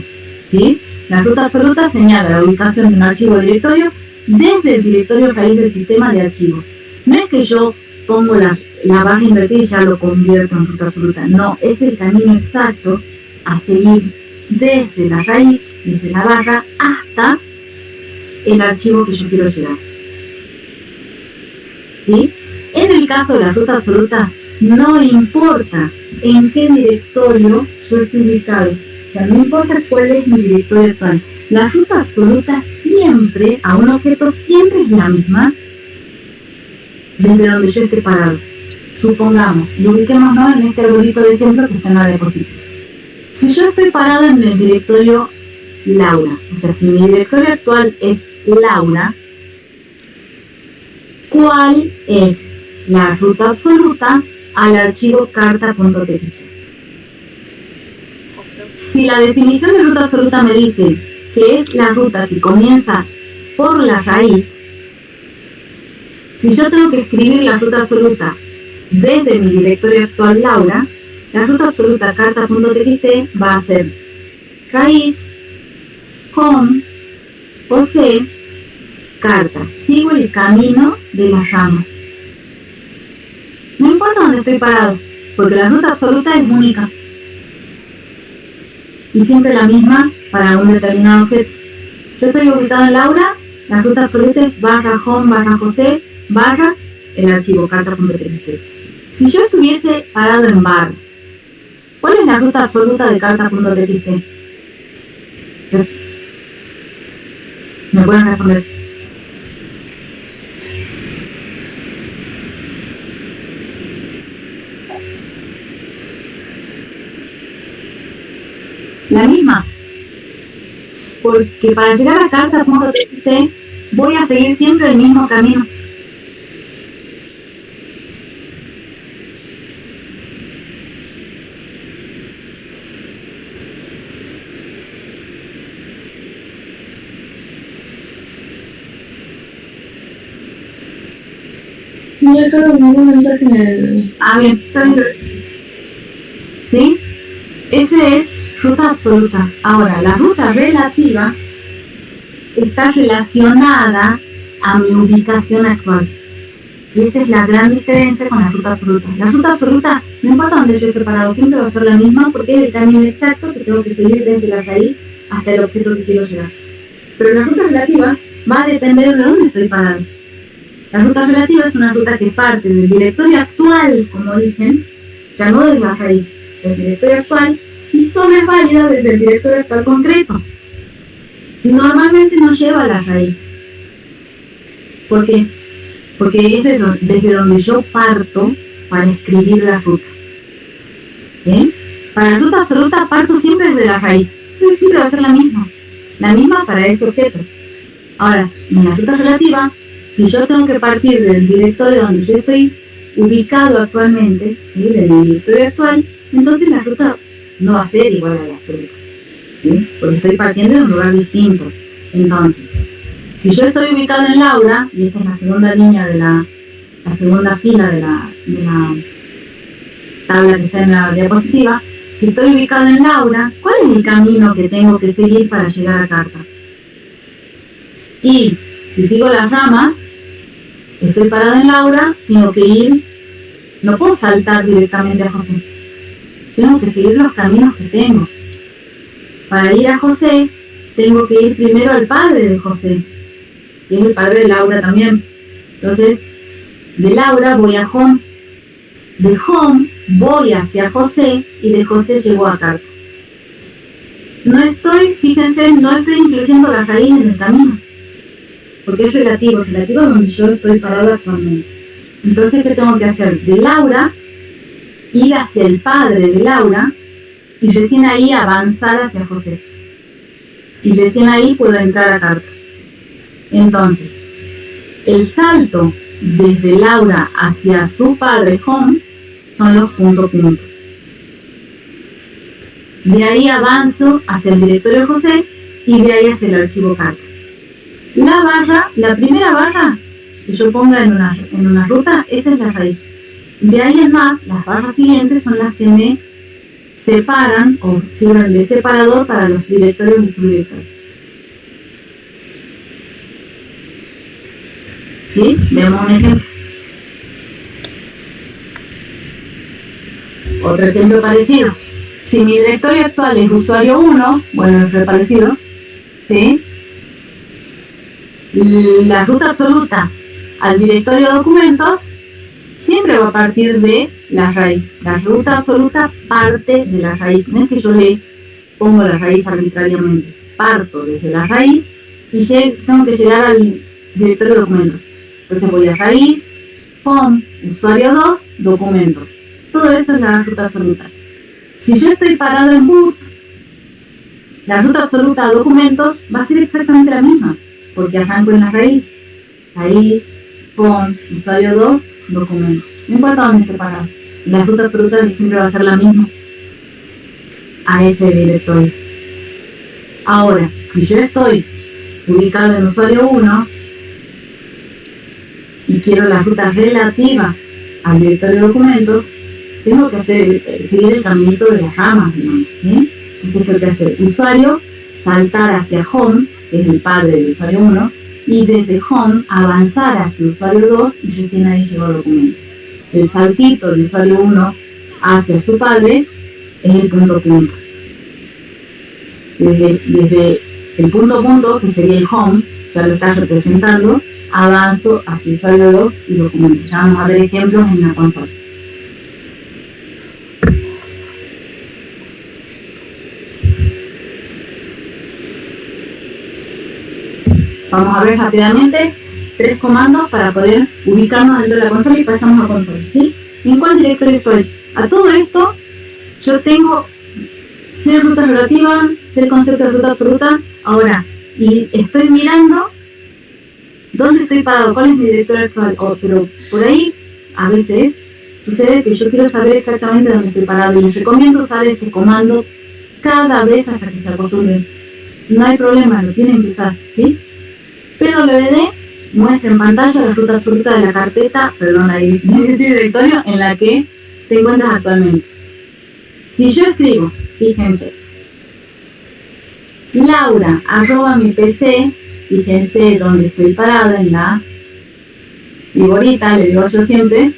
¿Sí? La ruta absoluta señala la ubicación de un archivo o directorio desde el directorio raíz del sistema de archivos. No es que yo pongo la barra invertida y ya lo convierto en ruta absoluta. No, es el camino exacto a seguir desde la raíz, desde la barra, hasta el archivo que yo quiero llegar. ¿Sí? En el caso de la ruta absoluta, no importa en qué directorio yo estoy ubicado. O sea, no importa cuál es mi directorio actual. La ruta absoluta siempre, a un objeto, siempre es la misma desde donde yo esté parado. Supongamos, y ubiquémonos en este arbolito de ejemplo que está en la diapositiva. Si yo estoy parado en el directorio Laura, o sea, si mi directorio actual es Laura, ¿cuál es la ruta absoluta al archivo carta.txt? Si la definición de ruta absoluta me dice que es la ruta que comienza por la raíz, si yo tengo que escribir la ruta absoluta desde mi directorio actual Laura, la ruta absoluta carta.txt va a ser raíz, home, pose, carta. Sigo el camino de las ramas. No importa dónde estoy parado, porque la ruta absoluta es única. Y siempre la misma para un determinado objeto. Yo estoy ubicado en Laura, la ruta absoluta es barra home, barra José, barra el archivo carta.txt. Si yo estuviese parado en bar, ¿cuál es la ruta absoluta de carta.txt? ¿Me pueden responder? La misma. Porque para llegar a carta.txt voy a seguir siempre el mismo camino. No dejaron ningún mensaje en el... Bien. ¿Sí? Ese es ruta absoluta. Ahora, la ruta relativa está relacionada a mi ubicación actual. Y esa es la gran diferencia con la ruta absoluta. La ruta absoluta, no importa dónde yo esté parado, siempre va a ser la misma porque es el camino exacto que tengo que seguir desde la raíz hasta el objeto que quiero llegar. Pero la ruta relativa va a depender de dónde estoy parado. La ruta relativa es una ruta que parte del directorio actual, como dije, ya no de la raíz, del directorio actual, y solo es válida desde el directorio actual concreto. Normalmente no lleva a la raíz. ¿Por qué? Porque es desde donde yo parto para escribir la ruta. ¿Bien? Para la ruta absoluta parto siempre desde la raíz. Entonces siempre va a ser la misma para ese objeto. Ahora, en la ruta relativa, si yo tengo que partir del directorio donde yo estoy ubicado actualmente, ¿sí? Del directorio actual, entonces la ruta no va a ser igual a la absoluta, ¿sí? Porque estoy partiendo de un lugar distinto. Entonces, si yo estoy ubicado en Laura, y esta es la segunda línea de la segunda fila de la tabla que está en la diapositiva, si estoy ubicado en Laura, ¿cuál es el camino que tengo que seguir para llegar a carta? Y si sigo las ramas, estoy parado en Laura, tengo que ir, no puedo saltar directamente a José. Tengo que seguir los caminos que tengo. Para ir a José, tengo que ir primero al padre de José, que es el padre de Laura también. Entonces, de Laura voy a home, de home voy hacia José y de José llego a carta. No estoy, fíjense, no estoy incluyendo la raíz en el camino, porque es relativo a donde yo estoy parado actualmente. Entonces, ¿qué tengo que hacer? De Laura, ir hacia el padre de Laura, y recién ahí avanzar hacia José. Y recién ahí puedo entrar a carta. Entonces, el salto desde Laura hacia su padre home son los puntos. De ahí avanzo hacia el directorio José y de ahí hacia el archivo carta. La barra, la primera barra que yo ponga en una ruta, esa es la raíz. De ahí en más, las barras siguientes son las que me separan o sirven de separador para los directorios y subdirectorios. ¿Sí? Vemos un ejemplo. Otro ejemplo parecido. Si mi directorio actual es usuario 1, bueno, es parecido, ¿sí? La ruta absoluta al directorio de documentos siempre va a partir de la raíz. La ruta absoluta parte de la raíz. No es que yo le pongo la raíz arbitrariamente. Parto desde la raíz y tengo que llegar al directorio de documentos. Entonces voy a raíz, home, usuario 2, documentos. Todo eso es la ruta absoluta. Si yo estoy parado en boot, la ruta absoluta a documentos va a ser exactamente la misma, porque arranco en la raíz, home, usuario 2, documentos. No importa dónde esté parado, la ruta absoluta siempre va a ser la misma a ese directorio. Ahora, si yo estoy ubicado en usuario 1 y quiero la ruta relativa al directorio de documentos, tengo que seguir el caminito de las ramas, digamos, ¿sí? Entonces tengo que hacer usuario, saltar hacia home, que es el padre del usuario 1, y desde home avanzar hacia usuario 2 y recién ahí llego a documentos. El saltito del usuario 1 hacia su padre es el punto. Desde el punto, que sería el home, ya lo está representando, avanzo hacia usuario 2 y documentos. Ya vamos a ver ejemplos en la consola. Vamos a ver rápidamente 3 comandos para poder ubicarnos dentro de la consola y pasamos a consola, ¿sí? ¿En cuál directorio estoy? A todo esto, yo tengo ser ruta relativa, ser concepto de ruta absoluta. Ahora, y estoy mirando dónde estoy parado, cuál es mi directorio actual. Pero por ahí, a veces, sucede que yo quiero saber exactamente dónde estoy parado y les recomiendo usar este comando cada vez hasta que se acostumbren. No hay problema, lo tienen que usar, ¿sí? PWD muestra en pantalla la ruta absoluta de la carpeta, de ese directorio en la que te encuentras actualmente. Si yo escribo, fíjense, Laura, @ mi PC, fíjense dónde estoy parado, en la viborita, le digo yo siempre,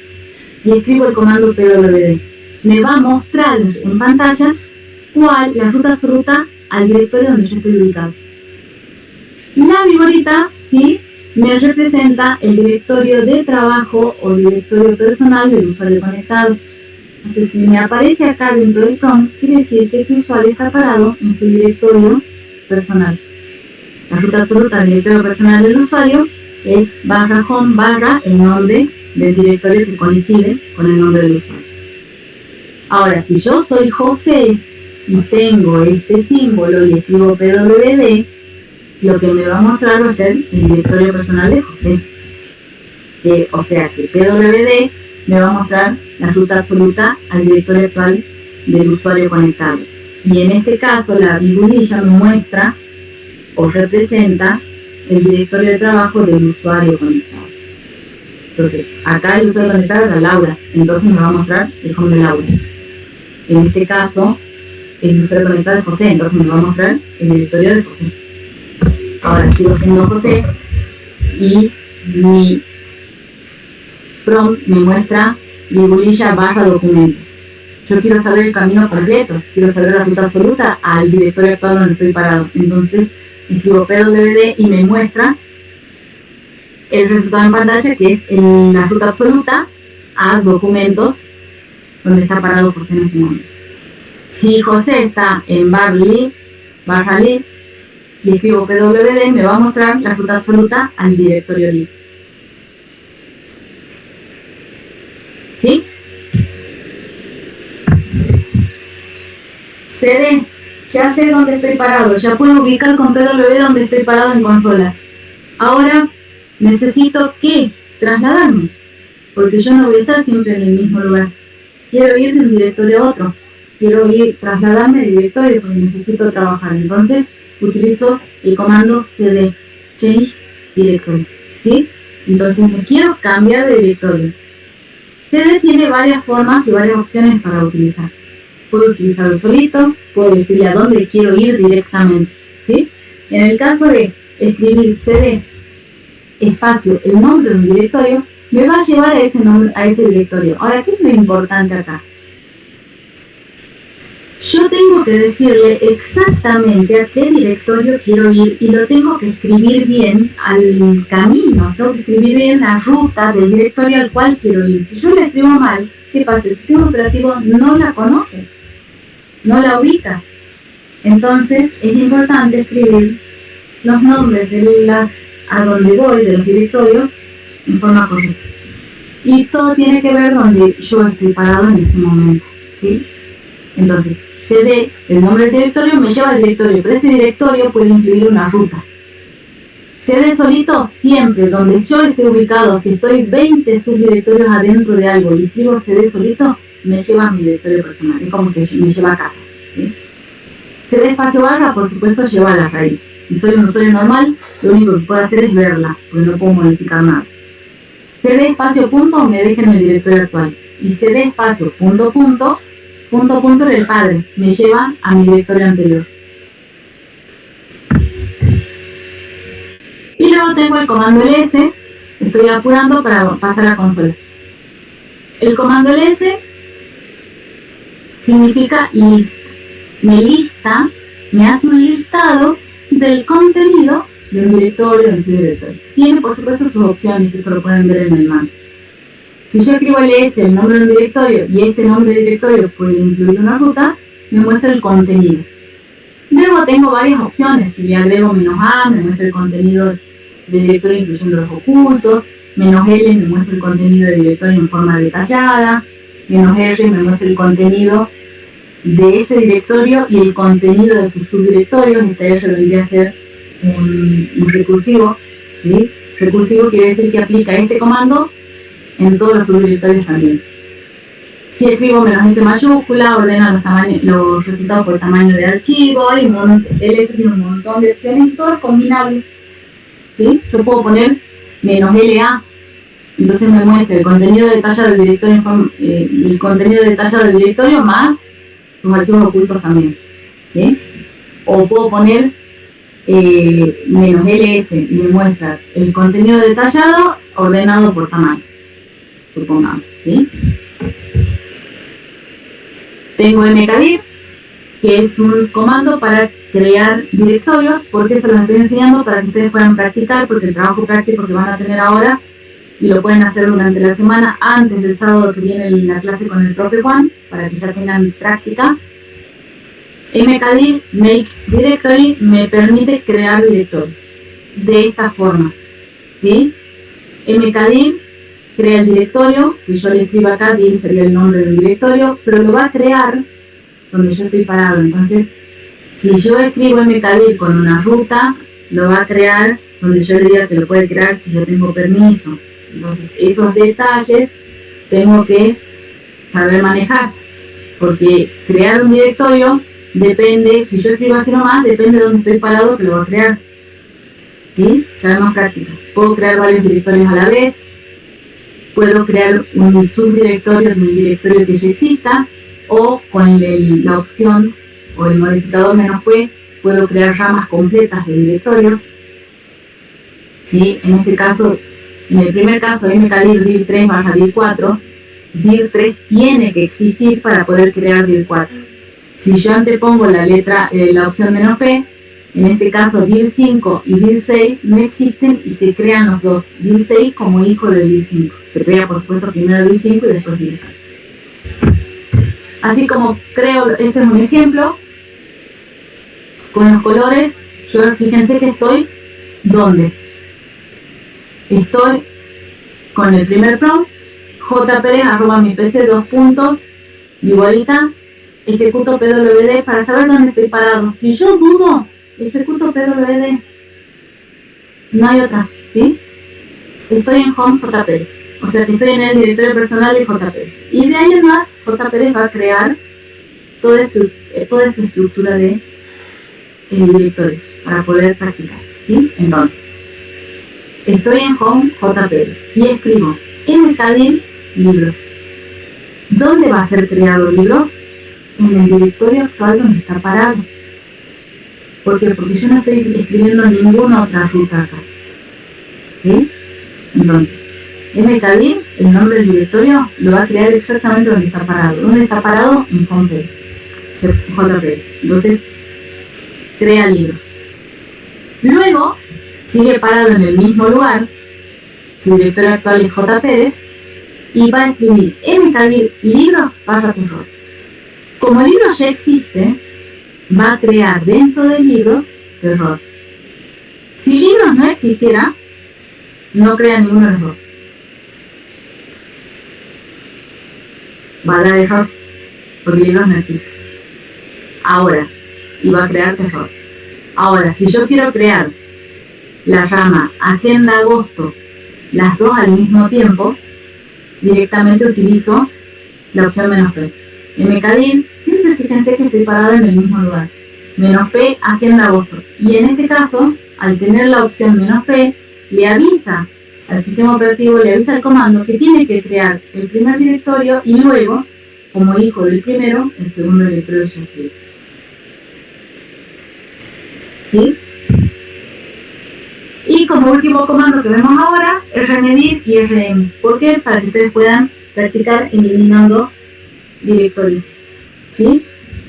y escribo el comando PWD. Me va a mostrar en pantalla cuál la ruta absoluta al directorio donde yo estoy ubicado. La viborita, ¿sí?, me representa el directorio de trabajo o directorio personal del usuario conectado. Entonces, si me aparece acá dentro del prompt, quiere decir que este usuario está parado en su directorio personal. La ruta absoluta del directorio personal del usuario es /home/ el nombre del directorio que coincide con el nombre del usuario. Ahora, si yo soy José y tengo este símbolo y escribo PWD, lo que me va a mostrar va a ser el directorio personal de José. O sea que PWD me va a mostrar la ruta absoluta al directorio actual del usuario conectado. Y en este caso la vigulilla me muestra o representa el directorio de trabajo del usuario conectado. Entonces, acá el usuario conectado era Laura, entonces me va a mostrar el home de Laura. En este caso, el usuario conectado es José, entonces me va a mostrar el directorio de José. Ahora sigo siendo José y mi prompt me muestra vigulilla /documentos. Yo quiero saber el camino completo, quiero saber la ruta absoluta al directorio actual donde estoy parado. Entonces escribo PWD y me muestra el resultado en pantalla, que es la ruta absoluta a documentos donde está parado José en ese momento. Si José está en /lib y escribo PWD, me va a mostrar la ruta absoluta al directorio lib. ¿Sí? CD, ya sé dónde estoy parado, ya puedo ubicar con PWD dónde estoy parado en consola. Ahora necesito que trasladarme, porque yo no voy a estar siempre en el mismo lugar. Quiero ir de un directorio a otro, quiero trasladarme de directorio porque necesito trabajar. Entonces utilizo el comando cd, change directory, ¿sí? Entonces me quiero cambiar de directorio. CD tiene varias formas y varias opciones para utilizar. Puedo utilizarlo solito, puedo decirle a dónde quiero ir directamente, ¿sí? En el caso de escribir cd espacio, el nombre de un directorio, me va a llevar a ese nombre, a ese directorio. Ahora, ¿qué es lo importante acá? Yo tengo que decirle exactamente a qué directorio quiero ir y lo tengo que escribir bien al camino, tengo que escribir bien la ruta del directorio al cual quiero ir. Si yo la escribo mal, ¿qué pasa? El sistema operativo no la conoce, no la ubica. Entonces es importante escribir los nombres de las a donde voy, de los directorios, en forma correcta. Y todo tiene que ver donde yo estoy parado en ese momento, ¿sí? Entonces, cd, el nombre del directorio, me lleva al directorio, pero este directorio puede incluir una ruta. Cd solito, siempre, donde yo esté ubicado, si estoy 20 subdirectorios adentro de algo y escribo cd solito, me lleva a mi directorio personal, es como que me lleva a casa, ¿sí? Cd espacio barra, por supuesto, lleva a la raíz. Si soy un usuario normal, lo único que puedo hacer es verla, porque no puedo modificar nada. cd espacio punto me deja en el directorio actual. Y cd espacio punto punto, punto punto del padre, me lleva a mi directorio anterior. Y luego tengo el comando ls, estoy apurando para pasar a la consola. El comando ls significa list. Me lista, me hace un listado del contenido de un directorio, de un subdirectorio. Tiene, por supuesto, sus opciones, esto lo pueden ver en el mando. Si yo escribo ls, el nombre de un directorio, y este nombre de directorio puede incluir una ruta, me muestra el contenido. Luego tengo varias opciones. Si le agrego "-a", me muestra el contenido del directorio incluyendo los ocultos. "-l", me muestra el contenido del directorio en forma detallada. "-r", me muestra el contenido de ese directorio y el contenido de sus subdirectorios. Este R debería ser un recursivo, ¿sí? Recursivo quiere decir que aplica este comando en todos los subdirectorios también. Si escribo "-s" mayúscula, ordena los resultados por tamaño de archivo, y ls tiene un montón de opciones, todas combinables, ¿sí? Yo puedo poner "-la", entonces me muestra el contenido detallado del directorio, el contenido detallado del directorio más los archivos ocultos también, ¿sí? O puedo poner "-ls" y me muestra el contenido detallado ordenado por tamaño, supongamos, ¿sí? Tengo mkdir, que es un comando para crear directorios, porque se los estoy enseñando para que ustedes puedan practicar, porque el trabajo práctico que van a tener ahora, y lo pueden hacer durante la semana, antes del sábado que viene la clase con el profe Juan, para que ya tengan práctica. Mkdir, make directory, me permite crear directorios de esta forma, ¿sí? Mkdir crea el directorio, que yo le escribo acá, bien sería el nombre del directorio, pero lo va a crear donde yo estoy parado. Entonces, si yo escribo mkdir con una ruta, lo va a crear donde yo le diga que lo puede crear si yo tengo permiso. Entonces, esos detalles tengo que saber manejar, porque crear un directorio depende, si yo escribo así nomás, depende de donde estoy parado que lo va a crear, ¿sí? Ya es más práctica. Puedo crear varios directorios a la vez, puedo crear un subdirectorio de un directorio que ya exista, o con la opción o el modificador "-p", puedo crear ramas completas de directorios, ¿sí? En este caso, en el primer caso, mkdir dir3 barra dir4, dir3 tiene que existir para poder crear dir4. Si yo antepongo la opción "-p", en este caso dir5 y dir6 no existen y se crean los dos, dir6 como hijo de dir5. Se crea, por supuesto, primero dir5 y después dir6. Así como creo, este es un ejemplo, con los colores, yo fíjense que estoy, ¿dónde? Estoy con el primer prompt, jpérez@mipc, igualita, ejecuto pwd para saber dónde estoy parado. Si yo dudo, ejecuto pwd. No hay otra, ¿sí? Estoy en home jpérez, o sea que estoy en el directorio personal de jpérez. Y de ahí en más, jpérez va a crear toda esta estructura de directorios para poder practicar, ¿sí? Entonces, estoy en home jpérez y escribo mkdir libros. ¿Dónde va a ser creado libros? En el directorio actual donde está parado. ¿Por qué? Porque yo no estoy escribiendo ninguna otra ruta acá. ¿Sí? Entonces, mkdir, el nombre del directorio, lo va a crear exactamente donde está parado. ¿Dónde está parado? En homepage, JPS. Entonces, crea libros. Luego, sigue parado en el mismo lugar, su directorio actual es JPS, y va a escribir mkdir libros barra terror. Como el libro ya existe, va a crear dentro de libros terror. Si libros no existiera, no crea ninguno de los dos. Va a dar error, porque libros no existen. Ahora, y va a crear terror. Ahora, si yo quiero crear la rama Agenda Agosto, las dos al mismo tiempo, directamente utilizo la opción "-p". mkdir, siempre fíjense que estoy parado en el mismo lugar. "-p, Agenda Agosto. Y en este caso, al tener la opción "-p", le avisa al sistema operativo, le avisa al comando que tiene que crear el primer directorio y luego, como hijo del primero, el segundo directorio ya escrito. ¿Sí? Y como último comando que vemos ahora, rmedir y rm. ¿Por qué? Para que ustedes puedan practicar eliminando directorios. ¿Sí?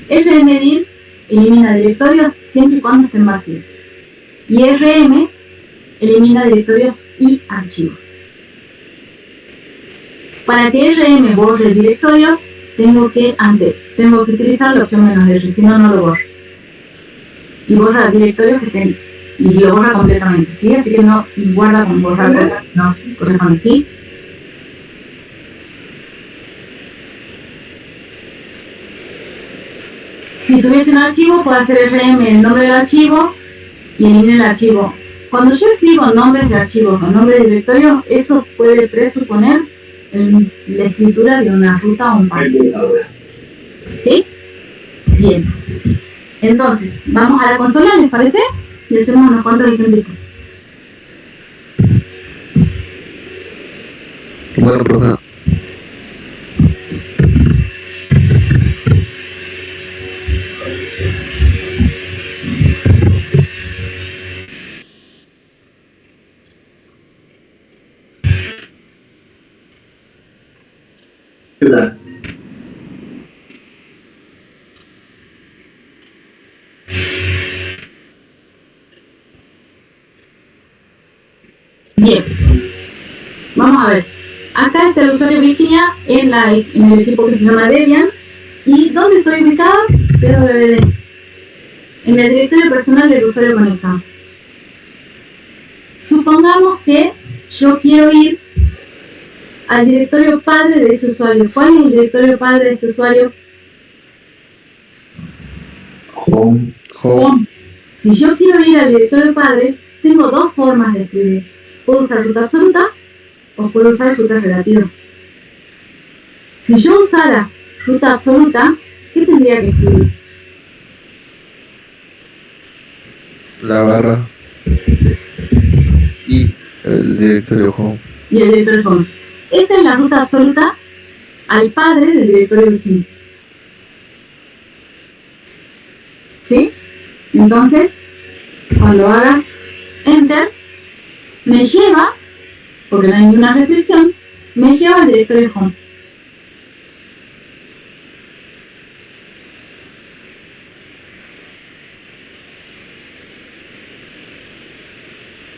Rmedir elimina directorios siempre y cuando estén vacíos. Y rm elimina directorios y archivos. Para que rm borre directorios, tengo que utilizar la opción "-r", si no, no lo borro. Y borra directorios que estén, y lo borra completamente, ¿sí? Así que no guarda con borrar cosas, no corresponde, ¿sí? Si tuviese un archivo, puedo hacer rm el nombre del archivo y elimine el archivo. Cuando yo escribo nombres de archivos o nombres de directorios, eso puede presuponer la escritura de una ruta o un path. ¿Sí? Bien. Entonces, vamos a la consola, ¿les parece? Y hacemos unos cuantos ejemplitos. Bueno, profe. Bien, vamos a ver. Acá está el usuario Virginia en el equipo que se llama Debian. ¿Y dónde estoy ubicado? En el directorio personal del usuario conectado. Supongamos que yo quiero ir al directorio padre de ese usuario. ¿Cuál es el directorio padre de este usuario? Home. Si yo quiero ir al directorio padre, tengo dos formas de escribir. Puedo usar ruta absoluta o puedo usar ruta relativa. Si yo usara ruta absoluta, ¿qué tendría que escribir? La barra. Y el directorio home. Y el directorio home. Esa es la ruta absoluta al padre del directorio Virginia. ¿Sí? Entonces, cuando haga Enter, me lleva, porque no hay ninguna restricción, me lleva al directorio home.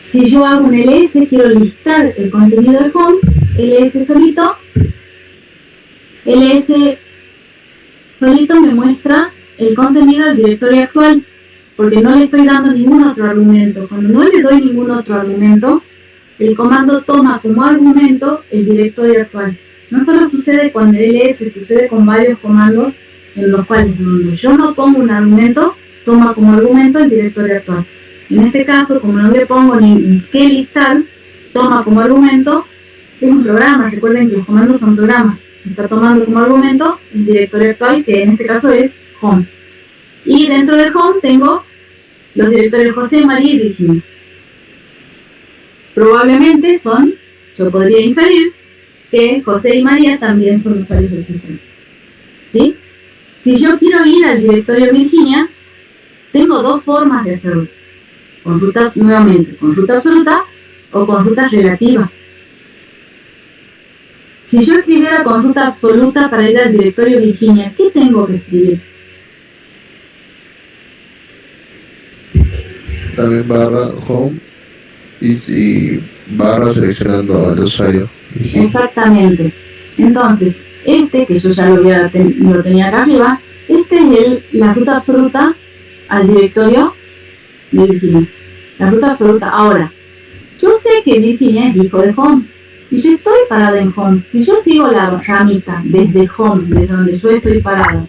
Si yo hago un ls, quiero listar el contenido del home, ls solito, ls solito me muestra el contenido del directorio actual, porque no le estoy dando ningún otro argumento. Cuando no le doy ningún otro argumento, el comando toma como argumento el directorio actual. No solo sucede con el ls, sucede con varios comandos en los cuales donde yo no pongo un argumento, toma como argumento el directorio actual. En este caso, como no le pongo ni qué listar, toma como argumento, es un programa. Recuerden que los comandos son programas. Está tomando como argumento el directorio actual, que en este caso es home. Y dentro del home tengo los directorios José, María y Virginia. Probablemente yo podría inferir que José y María también son usuarios del sistema. ¿Sí? Si yo quiero ir al directorio Virginia, tengo dos formas de hacerlo. Nuevamente, con ruta absoluta o consulta relativa. Si yo escribiera consulta absoluta para ir al directorio Virginia, ¿qué tengo que escribir? También barra home y barra seleccionando al usuario. Exactamente. Entonces, que yo ya lo tenía acá arriba, es la ruta absoluta al directorio de Virginia. La ruta absoluta. Ahora, yo sé que Virginia es hijo de home. Y yo estoy parada en home. Si yo sigo la ramita desde home, desde donde yo estoy parada,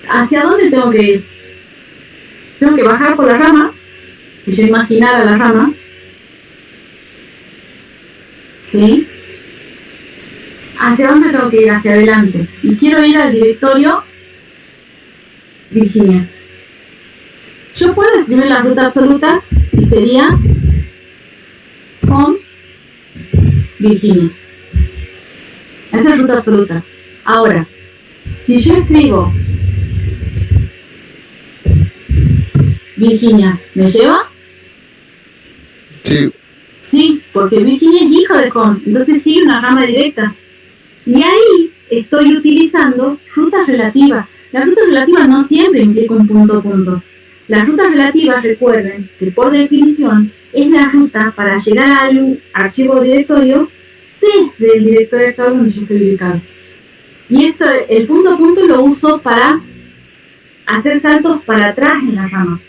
¿hacia dónde tengo que ir? Tengo que bajar por la rama, y yo imaginara la rama, ¿sí? ¿Hacia dónde tengo que ir? Hacia adelante. Y quiero ir al directorio Virginia. Yo puedo escribir la ruta absoluta y sería home Virginia. Esa es la ruta absoluta. Ahora, si yo escribo Virginia, ¿me lleva? Sí, Sí, porque Virginia es hijo de home, entonces sigue una rama directa. Y ahí estoy utilizando rutas relativas. La ruta relativa no siempre implica un punto. Las rutas relativas, recuerden que por definición es la ruta para llegar al archivo directorio desde el directorio actual donde yo estoy ubicado. Y esto, el punto lo uso para hacer saltos para atrás en la rama.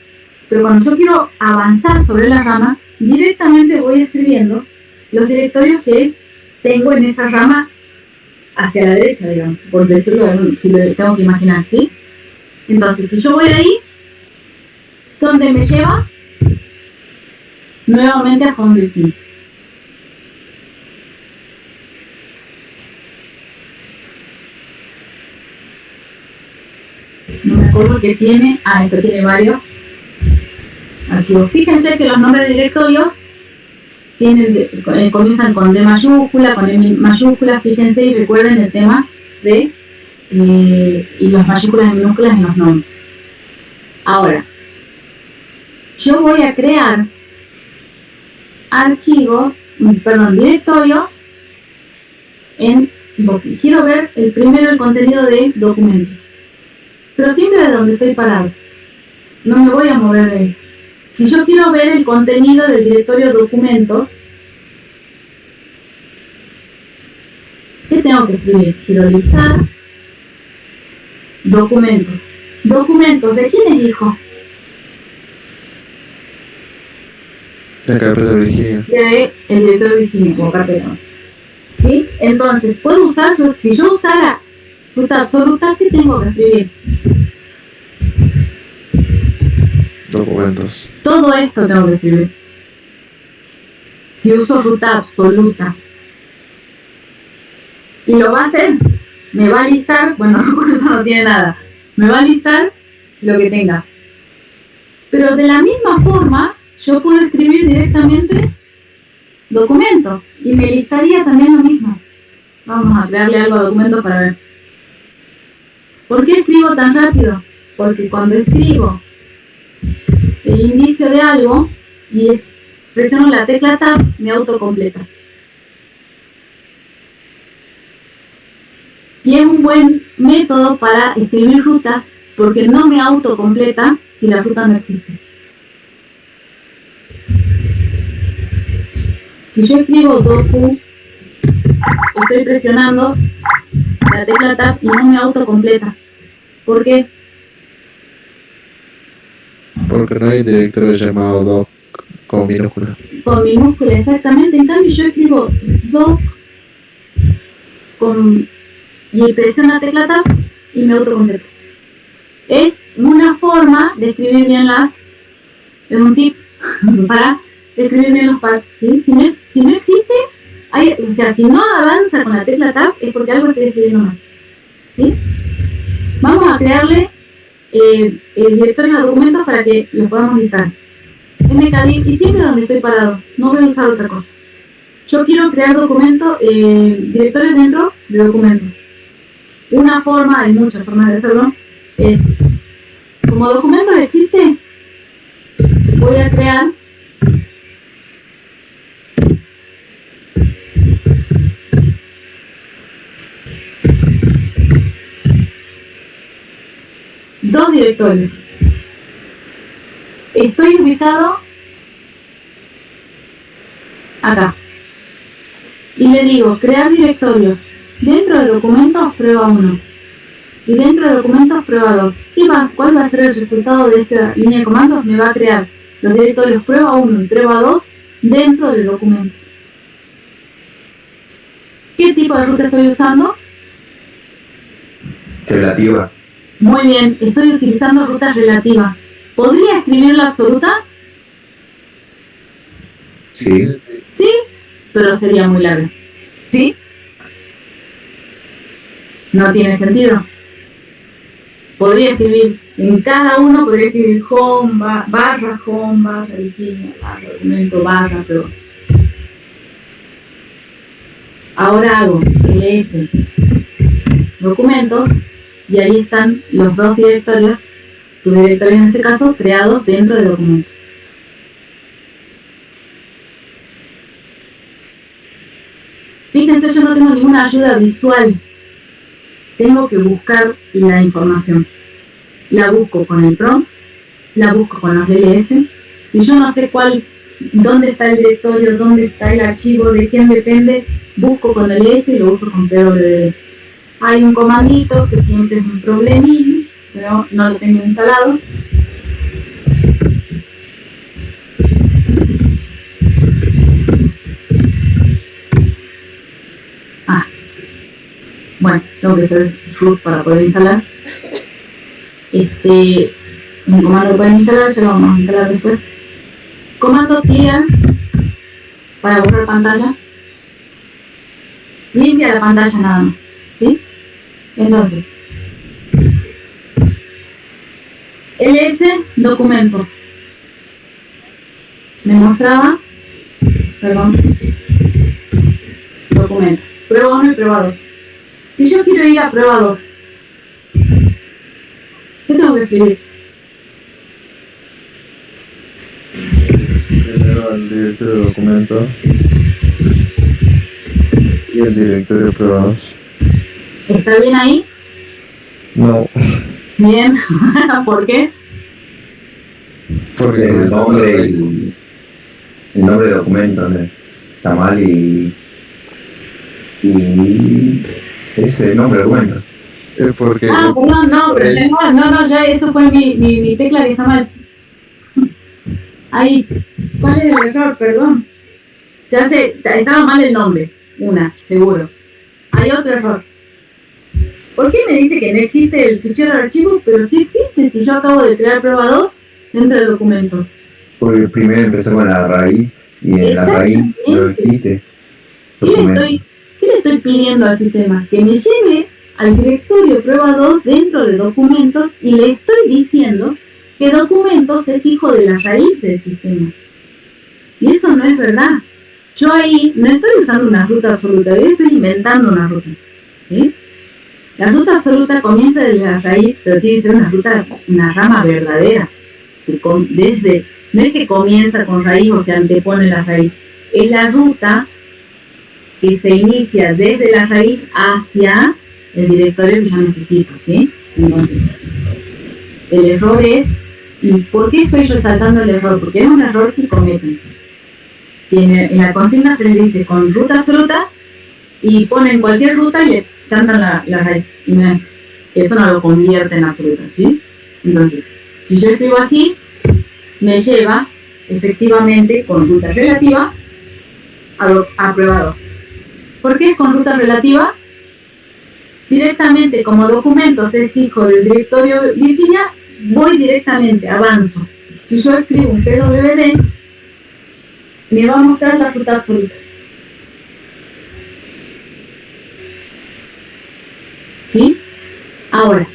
Pero cuando yo quiero avanzar sobre la rama, directamente voy escribiendo los directorios que tengo en esa rama hacia la derecha, digamos, por decirlo, si lo tengo que imaginar, ¿sí? Entonces, si yo voy ahí, ¿dónde me lleva? Nuevamente a home Virginia. No me acuerdo qué tiene. Esto tiene varios archivos. Fíjense que los nombres de directorios comienzan con D mayúscula, con M mayúscula. Fíjense y recuerden el tema de y las mayúsculas y minúsculas en los nombres. Ahora, yo voy a crear directorios quiero ver el contenido de documentos, pero siempre de donde estoy parado, no me voy a mover de ahí. Si yo quiero ver el contenido del directorio documentos, ¿qué tengo que escribir? Quiero listar documentos. ¿Documentos de quién es hijo? la carpeta de Virginia. De el directorio Virginia como carpeta. ¿Sí? Entonces, puedo usar, si yo usara ruta absoluta, ¿qué tengo que escribir? Documentos. Todo esto tengo que escribir. Si uso ruta absoluta. Y lo va a hacer. Me va a listar, bueno, esto no tiene nada. Me va a listar lo que tenga. Pero de la misma forma, yo puedo escribir directamente documentos. Y me listaría también lo mismo. Vamos a crearle algo a documentos para ver. ¿Por qué escribo tan rápido? Porque cuando escribo el indicio de algo y presiono la tecla Tab, me autocompleta. Y es un buen método para escribir rutas porque no me autocompleta si la ruta no existe. Si yo escribo docu, estoy presionando la tecla Tab y no me autocompleta. ¿Por qué? Porque no hay directorio llamado doc con minúscula. Con minúscula, exactamente. En cambio yo escribo doc y presiono la tecla Tab y me autocompleta. Es una forma de escribir bien es un tip para escribir bien los pads, ¿sí? Si no existe, o sea, si no avanza con la tecla Tab es porque algo estoy escribiendo mal, ¿sí? Vamos a crearle directorios de documentos para que los podamos listar. MKDIV y siempre donde estoy parado, no voy a usar otra cosa. Yo quiero crear directorios dentro de documentos. Una forma, hay muchas formas de hacerlo, es Como documentos existe, voy a crear dos directorios. Estoy ubicado acá. Y le digo, crear directorios. Dentro de documentos, prueba 1. Y dentro de documentos, prueba 2. ¿Cuál va a ser el resultado de esta línea de comandos? Me va a crear los directorios prueba 1 y prueba 2 dentro del documento. ¿Qué tipo de ruta estoy usando? Relativa. Muy bien, estoy utilizando ruta relativa. ¿Podría escribir la absoluta? Sí. Sí, pero sería muy larga. ¿Sí? No tiene sentido. Podría escribir, en cada uno podría escribir home, barra Virginia, barra documento, barra, pero... Ahora hago ls documentos y ahí están los dos directorios, tu directorio en este caso, creados dentro de documentos. Fíjense, yo no tengo ninguna ayuda visual. Tengo que buscar la información. La busco con el prompt, la busco con los ls. Si yo no sé dónde está el directorio, dónde está el archivo, de quién depende, busco con el ls y lo uso con pwd. Hay un comandito que siempre es un problemilla, pero no lo tengo instalado. Bueno, tengo que hacer root para poder instalar. Un comando que pueden instalar, ya lo vamos a instalar después. Comando clear para borrar pantalla. Limpia la pantalla nada más. ¿Sí? Entonces, ls documentos. Me mostraba, documentos. Prueba 1 y prueba 2. Si yo quiero ir a prueba 2, ¿qué tengo que escribir? Primero el directorio de documento y el directorio de pruebas. ¿Está bien ahí? No, Bien. ¿Por qué? porque El nombre del documento está mal y es el nombre del documento. porque Perdón, no, pero es- no, ya eso fue mi tecla que está mal. Ahí, ¿cuál es el error? Perdón. Ya sé, estaba mal el nombre, seguro. Hay otro error. ¿Por qué me dice que no existe el fichero de archivo? Pero sí existe, si yo acabo de crear prueba 2 dentro de documentos. Porque primero empezó con la raíz y en la raíz no existe documento. ¿Qué le estoy pidiendo al sistema? Que me lleve al directorio prueba 2 dentro de documentos y le estoy diciendo que documentos es hijo de la raíz del sistema. Y eso no es verdad. Yo ahí no estoy usando una ruta absoluta, yo estoy inventando una ruta. ¿Sí? La ruta absoluta comienza de la raíz, pero tiene que ser una rama verdadera. No es que comienza con raíz o se antepone la raíz. Es la ruta que se inicia desde la raíz hacia el directorio que yo necesito, ¿sí? Entonces, el error es, ¿y por qué estoy resaltando el error? Porque es un error que cometen. Y en la consigna se les dice con ruta absoluta y ponen cualquier ruta y le chantan la raíz. Y eso no lo convierte en absoluta, ¿sí? Entonces, si yo escribo así, me lleva efectivamente con ruta relativa a prueba 2. ¿Por qué es con ruta relativa? Directamente, como documentos es hijo del directorio Virginia, voy directamente, avanzo. Si yo escribo un pwd, me va a mostrar la ruta absoluta. ¿Sí? Ahora,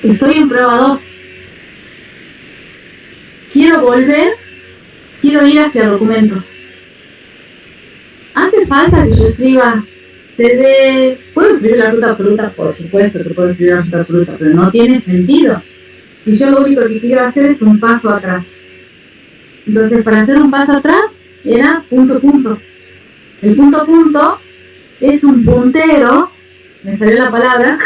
estoy en prueba 2. Quiero ir hacia documentos. ¿Hace falta que yo escriba td ¿Puedo escribir la ruta absoluta? Por supuesto que puedo escribir la ruta absoluta, pero no tiene sentido. Y yo lo único que quiero hacer es un paso atrás. Entonces, para hacer un paso atrás, era punto, punto. El punto, punto es un puntero, me salió la palabra.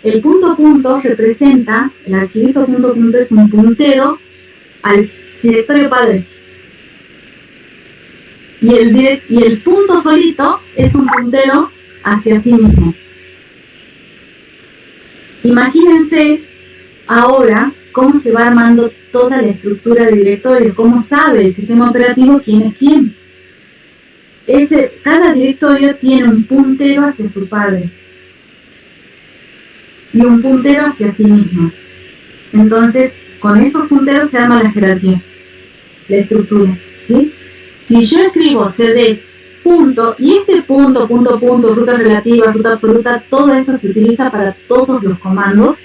El punto, punto representa, el archivito punto, punto es un puntero al directorio padre. Y el punto solito es un puntero hacia sí mismo. Imagínense ahora cómo se va armando toda la estructura de directorio, cómo sabe el sistema operativo quién es quién. Cada directorio tiene un puntero hacia su padre y un puntero hacia sí mismo. Entonces, con esos punteros se arma la jerarquía, la estructura, ¿sí? Si yo escribo cd punto, y este punto, punto, punto, ruta relativa, ruta absoluta, todo esto se utiliza para todos los comandos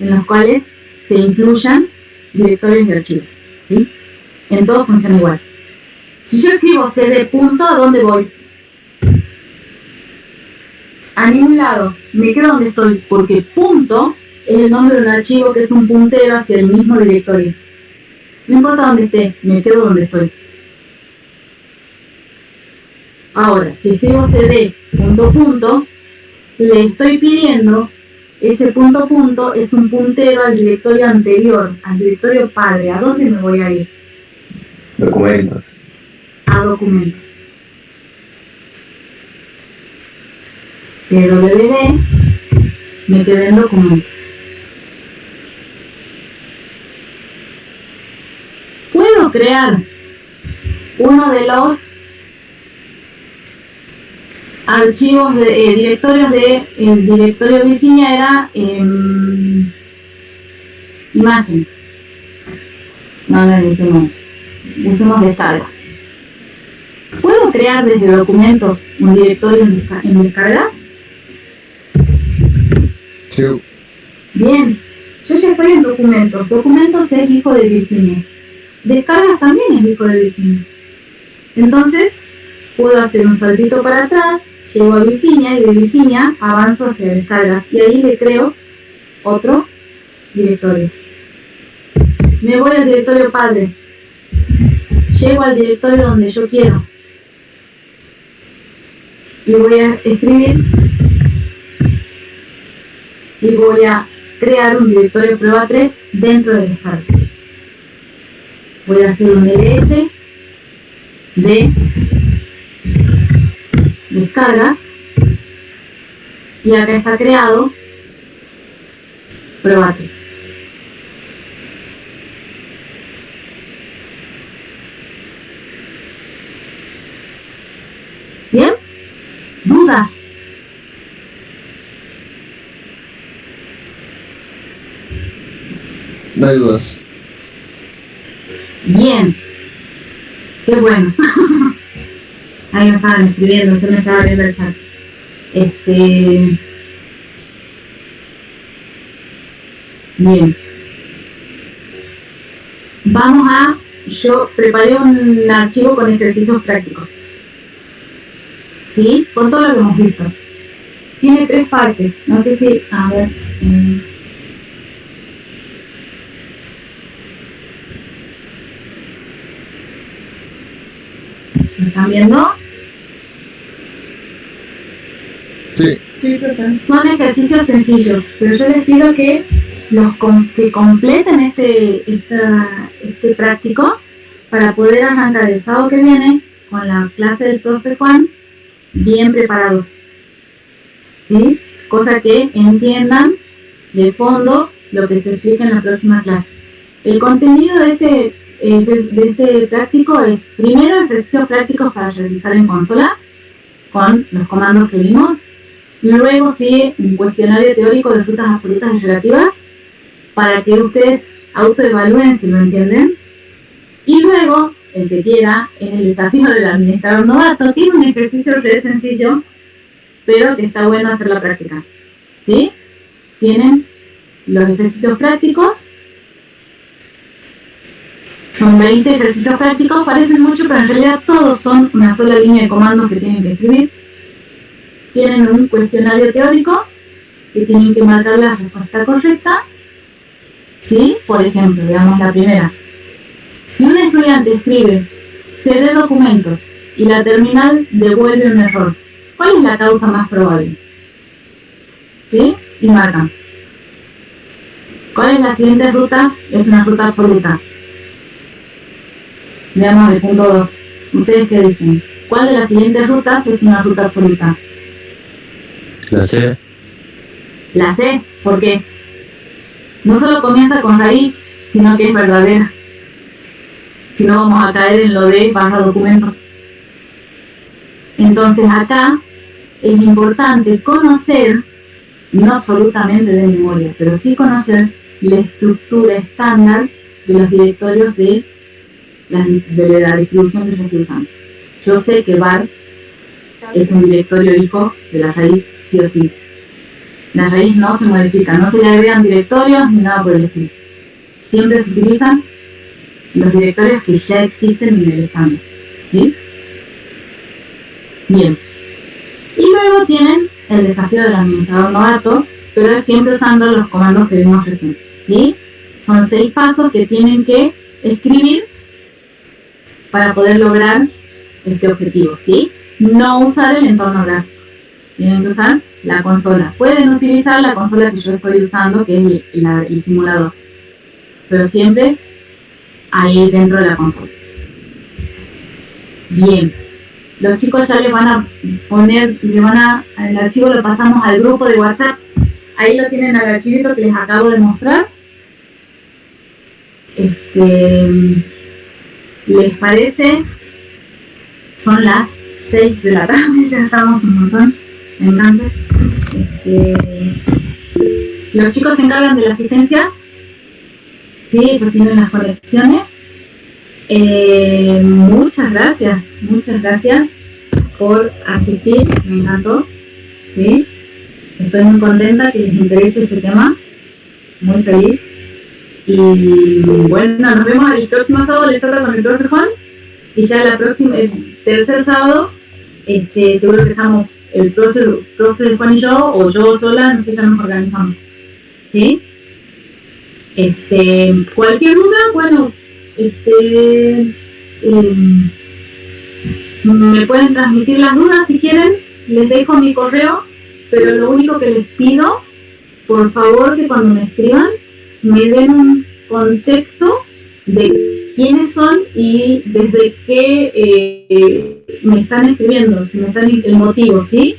en los cuales se incluyan directorios y archivos, ¿sí? En todo funciona igual. Si yo escribo cd punto, ¿a dónde voy? A ningún lado, me quedo donde estoy, porque punto es el nombre de un archivo que es un puntero hacia el mismo directorio. No importa dónde esté, me quedo donde estoy. Ahora, si escribo cd punto punto, le estoy pidiendo, ese punto punto es un puntero al directorio anterior, al directorio padre. ¿A dónde me voy a ir? Documentos. A documentos. Pero DVD me quedé en documentos. Puedo crear uno de los archivos de directorios de el directorio Virginia era imágenes. No usemos descargas. ¿Puedo crear desde documentos un directorio en descargas? Sí. Bien, yo ya estoy en documentos. Documentos es hijo de Virginia. Descargas también es hijo de Virginia. Entonces, puedo hacer un saltito para atrás, llego a Virginia y de Virginia avanzo hacia descargas y ahí le creo otro directorio. Me voy al directorio padre, llego al directorio donde yo quiero y voy a escribir y voy a crear un directorio prueba 3 dentro de descargas. Voy a hacer un ls de descargas y acá está creado prueba 3. ¿Bien? ¿Dudas? No hay dudas. Bien. Qué bueno. Ahí me estaban escribiendo, yo me estaba viendo el chat. Bien. Yo preparé un archivo con ejercicios prácticos. ¿Sí? Con todo lo que hemos visto. Tiene 3 partes. No sé si... A ver... ¿Me están viendo? Sí. Sí, perfecto. Son ejercicios sencillos, pero yo les pido que que completen este práctico para poder arrancar el sábado que viene con la clase del profe Juan bien preparados, ¿sí? Cosa que entiendan de fondo lo que se explica en la próxima clase. El contenido de este práctico es primero ejercicios prácticos para realizar en consola con los comandos que vimos, luego sigue un cuestionario teórico de rutas absolutas y relativas para que ustedes autoevalúen si lo entienden, y luego el que quiera es el desafío del administrador novato. Tiene un ejercicio re sencillo pero que está bueno hacer la práctica, ¿sí? Tienen los ejercicios prácticos. Son 20 ejercicios prácticos, parecen mucho, pero en realidad todos son una sola línea de comandos que tienen que escribir. tienen un cuestionario teórico que tienen que marcar la respuesta correcta. ¿Sí? Por ejemplo, veamos la primera. Si un estudiante escribe CD documentos y la terminal devuelve un error, ¿cuál es la causa más probable? ¿Sí? Y marcan. ¿Cuál es las siguientes rutas? Es una ruta absoluta. Veamos el punto 2. ¿Ustedes qué dicen? ¿Cuál de las siguientes rutas es una ruta absoluta? La C. La C. ¿Por qué? No solo comienza con raíz, sino que es verdadera. Si no, vamos a caer en lo de barra documentos. Entonces acá es importante conocer, no absolutamente de memoria, pero sí conocer la estructura estándar de los directorios de la distribución que yo estoy usando. Yo sé que var es un directorio hijo de la raíz sí o sí. La raíz no se modifica, no se le agregan directorios ni nada por el estilo. Siempre se utilizan los directorios que ya existen en el estándar. ¿Sí? Bien. Y luego tienen el desafío del administrador novato, pero es siempre usando los comandos que vimos recién. ¿Sí? Son 6 pasos que tienen que escribir para poder lograr este objetivo. ¿Sí? No usar el entorno gráfico. Tienen que usar la consola. Pueden utilizar la consola que yo estoy usando, que es el simulador. Pero siempre ahí dentro de la consola. Bien. Los chicos ya le van a poner, el archivo lo pasamos al grupo de WhatsApp. Ahí lo tienen al archivito que les acabo de mostrar. ¿Les parece? Son las 6 de la tarde, ya estamos un montón. Me encanta. Los chicos se encargan de la asistencia. Sí, ellos tienen las conexiones. Muchas gracias por asistir, me encantó. Sí, estoy muy contenta que les interese este tema. Muy feliz. Y bueno, nos vemos el próximo sábado. Les toca con el profe Juan. Y ya el tercer sábado, seguro que estamos el profe Juan y yo, o yo sola, no sé, ya nos organizamos. ¿Sí? Cualquier duda, bueno, me pueden transmitir las dudas si quieren, les dejo mi correo, pero lo único que les pido, por favor, que cuando me escriban, me den un contexto de quiénes son y desde qué me están escribiendo, si me están el motivo, ¿sí?